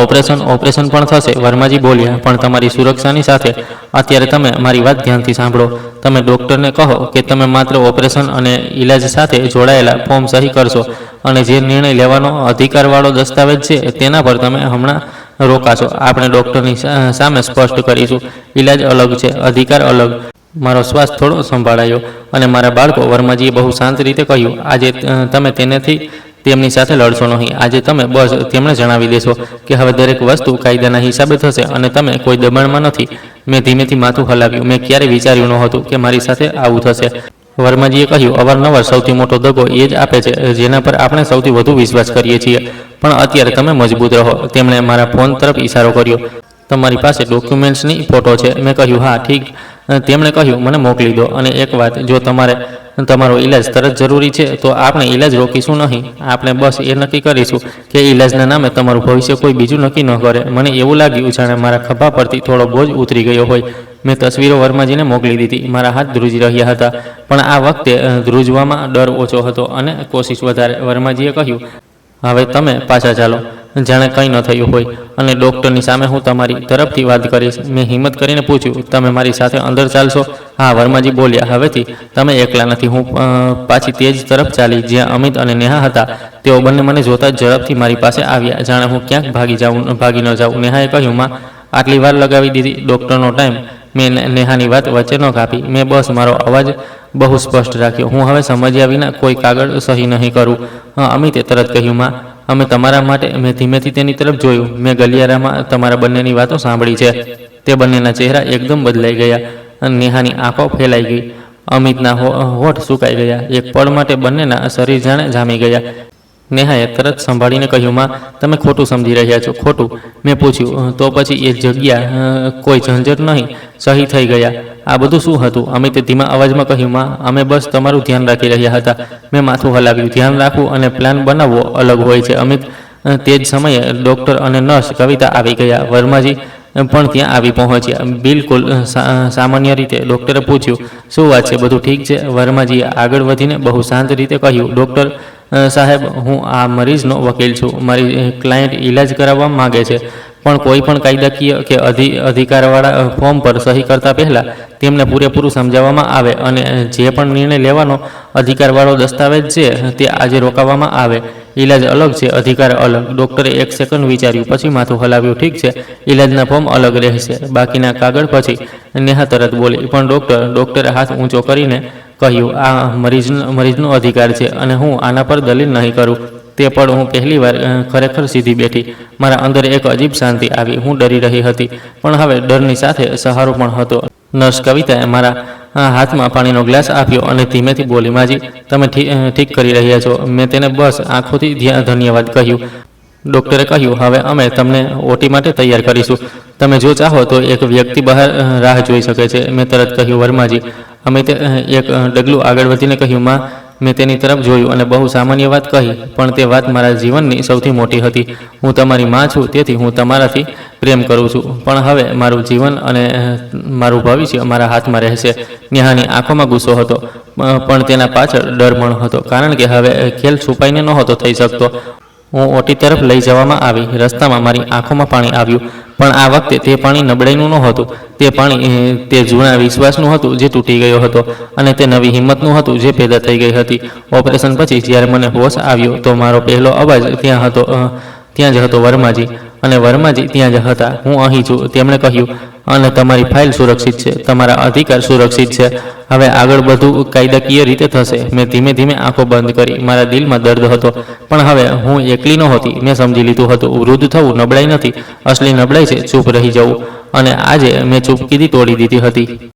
ઓપરેશન પણ થશે? વર્માજી બોલ્યા, પણ તમારી સુરક્ષાની સાથે. અત્યારે તમે મારી વાત ધ્યાનથી સાંભળો. તમે ડૉક્ટરને કહો કે તમે માત્ર ઓપરેશન અને ઇલાજ સાથે જોડાયેલા ફોર્મ સહી કરશો અને જે નિર્ણય લેવાનો અધિકારવાળો દસ્તાવેજ છે તેના પર તમે હમણાં રોકાશો. આપણે ડૉક્ટરની સામે સ્પષ્ટ કરીશું, ઇલાજ અલગ છે, અધિકાર અલગ. મારો શ્વાસ થોડો સંભાળાયો અને મારા બાળકો, વર્માજીએ બહુ શાંત રીતે કહ્યું, આજે તમે તેમની સાથે લડશો નહીં. આજે તમે બસ તેમને જણાવી દેશો કે હવે દરેક વસ્તુ કાયદાના હિસાબે થશે અને તમે કોઈ દબાણમાં નથી. મેં ધીમેથી માથું હલાવ્યું. મેં ક્યારેય વિચાર્યું નહોતું કે મારી સાથે આવું થશે. વર્માજીએ કહ્યું, અવારનવાર સૌથી મોટો દગો એ જ આપે છે જેના પર આપણે સૌથી વધુ વિશ્વાસ કરીએ છીએ. પણ અત્યારે તમે મજબૂત રહો. તેમણે મારા ફોન તરફ ઇશારો કર્યો. તમારી પાસે ડોક્યુમેન્ટ્સની ફોટો છે? મેં કહ્યું, હા. ઠીક. તેમણે કહ્યું, મને મોકલી દો. અને એક વાત, જો તમારો ઇલાજ તરત જરૂરી છે તો આપણે ઇલાજ રોકીશું નહીં. આપણે બસ એ નક્કી કરીશું કે ઇલાજના નામે તમારું ભવિષ્ય કોઈ બીજું નક્કી ન કરે. મને એવું લાગ્યું જાણે મારા ખભા પરથી થોડો બોજ ઉતરી ગયો હોય. મેં તસવીરો વર્માજીને મોકલી દીધી. મારા હાથ ધ્રુજી રહ્યા હતા, પણ આ વખતે ધ્રુજવામાં ડર ઓછો હતો અને કોશિશ વધારે. વર્માજીએ કહ્યું, હવે તમે પાછા ચાલો, જાણે કંઈ ન થયું હોય, અને ડૉક્ટરની સામે હું તમારી તરફથી વાત કરીશ. મેં હિંમત કરીને પૂછ્યું, તમે મારી સાથે અંદર ચાલશો? હા, વર્માજી બોલ્યા, હવેથી તમે એકલા નથી. હું પાછી તે જ તરફ ચાલી જ્યાં અમિત અને નેહા હતા. તેઓ બંને મને જોતા જ ઝડપથી મારી પાસે આવ્યા, જાણે હું ક્યાંક ભાગી ન જાઉં. નેહાએ કહ્યું, માં, આટલી વાર લગાવી દીધી? ડૉક્ટરનો ટાઈમ. મેં નેહાની વાત વચ્ચે ન કાપી. મેં બસ મારો અવાજ બહુ સ્પષ્ટ રાખ્યો. હું હવે સમજ્યા વિના કોઈ કાગળ સહી નહીં કરું. અમિતે તરત કહ્યું, માં, અમે તમારા માટે. મેં ધીમેથી તેની તરફ જોયું. મેં ગલિયારામાં તમારા બંનેની વાતો સાંભળી છે. તે બંનેના ચહેરા એકદમ બદલાઈ ગયા. નેહાની આંખો ફેલાઈ ગઈ. અમિતના હોઠ સુકાઈ ગયા. એક પળ માટે બંનેના શરીર જાણે જામી ગયા. નેહાએ તરત સંભાળીને કહ્યું, માં, તમે ખોટું સમજી રહ્યા છો. ખોટું? મેં પૂછ્યું, તો પછી એ જગ્યા કોઈ ઝંઝટ નહીં, સહી થઈ ગયા. આ બધું શું હતું? અમિતે ધીમા અવાજમાં કહ્યું, માં, અમે બસ તમારું ધ્યાન રાખી રહ્યા હતા. મેં માથું હલાવ્યું. ધ્યાન રાખવું અને પ્લાન બનાવવો અલગ હોય છે, અમિત. તે જ સમયે ડૉક્ટર અને નર્સ કવિતા આવી ગયા. વર્માજી પણ ત્યાં આવી પહોંચ્યા. બિલકુલ સામાન્ય રીતે. ડૉક્ટરે પૂછ્યું, શું વાત છે? બધું ઠીક છે? વર્માજીએ આગળ વધીને બહુ શાંત રીતે કહ્યું, ડૉક્ટર સાહેબ, હું આ મરીઝનો વકીલ છું. મારી ક્લાયન્ટ ઇલાજ કરાવવા માગે છે, પણ કોઈ પણ કાયદાકીય કે અધિકારવાળા ફોર્મ પર સહી કરતા પહેલાં તેમને પૂરેપૂરું સમજાવવામાં આવે અને જે પણ નિર્ણય લેવાનો અધિકારવાળો દસ્તાવેજ છે તે આજે રોકાવવામાં આવે. ઇલાજ અલગ છે, અધિકાર અલગ. ડૉક્ટરે એક સેકન્ડ વિચાર્યું, પછી માથું હલાવ્યું. ઠીક છે, ઇલાજના ફોર્મ અલગ રહેશે, બાકીના કાગળ પછી. નેહા તરત બોલી, પણ ડૉક્ટરે હાથ ઊંચો કરીને કહ્યું, આ મરીઝનો અધિકાર છે અને હું આના પર દલીલ નહીં કરું. તે પળ હું પહેલીવાર ખરેખર સીધી બેઠી. મારા અંદર એક અજીબ શાંતિ આવી. હું ડરી રહી હતી, પણ હવે ડરની સાથે સહારો પણ હતો. નર્સ કવિતાએ મારા હાથમાં પાણીનો ગ્લાસ આપ્યો અને ધીમેથી બોલી, માજી, તમે ઠીક કરી રહ્યા છો. મેં તેને બસ આંખોથી ધન્યવાદ કહ્યું. ડૉક્ટરે કહ્યું, હવે અમે તમને ઓટી માટે તૈયાર કરીશું. તમે જો ચાહો તો એક વ્યક્તિ બહાર રાહ જોઈ શકે છે. મેં તરત કહ્યું, વર્માજી. અમે એક ડગલું આગળ વધીને કહ્યું, માં. મેં તેની તરફ જોયું અને બહુ સામાન્ય વાત કહી, પણ તે વાત મારા જીવનની સૌથી મોટી હતી. હું તમારી માં છું, તેથી હું તમારાથી પ્રેમ કરું છું, પણ હવે મારું જીવન અને મારું ભવિષ્ય મારા હાથમાં રહેશે. નેહાની આંખોમાં ગુસ્સો હતો, પણ તેના પાછળ ડર પણ હતો, કારણ કે હવે ખેલ છુપાઈને નહોતો થઈ શકતો. હું ઓટી તરફ લઈ જવામાં આવી. રસ્તામાં મારી આંખોમાં પાણી આવ્યું, પણ આ વખતે તે પાણી નબળાઈનું નહોતું. તે પાણી તે જૂના વિશ્વાસનું હતું જે તૂટી ગયો હતો, અને તે નવી હિંમતનું હતું જે પેદા થઈ ગઈ હતી. ઓપરેશન પછી જ્યારે મને હોશ આવ્યો તો મારો પહેલો અવાજ ત્યાં જ હતો, વર્માજી. અને વર્માજી ત્યાં જ હતા. હું અહીં છું, તેમણે કહ્યું, અને તમારી ફાઇલ સુરક્ષિત છે, તમારા અધિકાર સુરક્ષિત છે. હવે આગળ બધું કાયદાકીય રીતે થશે. મેં ધીમે ધીમે આંખો બંધ કરી. મારા દિલમાં દર્દ હતો, પણ હવે હું એકલી નહોતી. મેં સમજી લીધું હતું, વૃદ્ધ થવું નબળાઈ નથી, અસલી નબળાઈ છે ચૂપ રહી જવું. અને આજે મેં ચૂપકીદી તોડી દીધી હતી.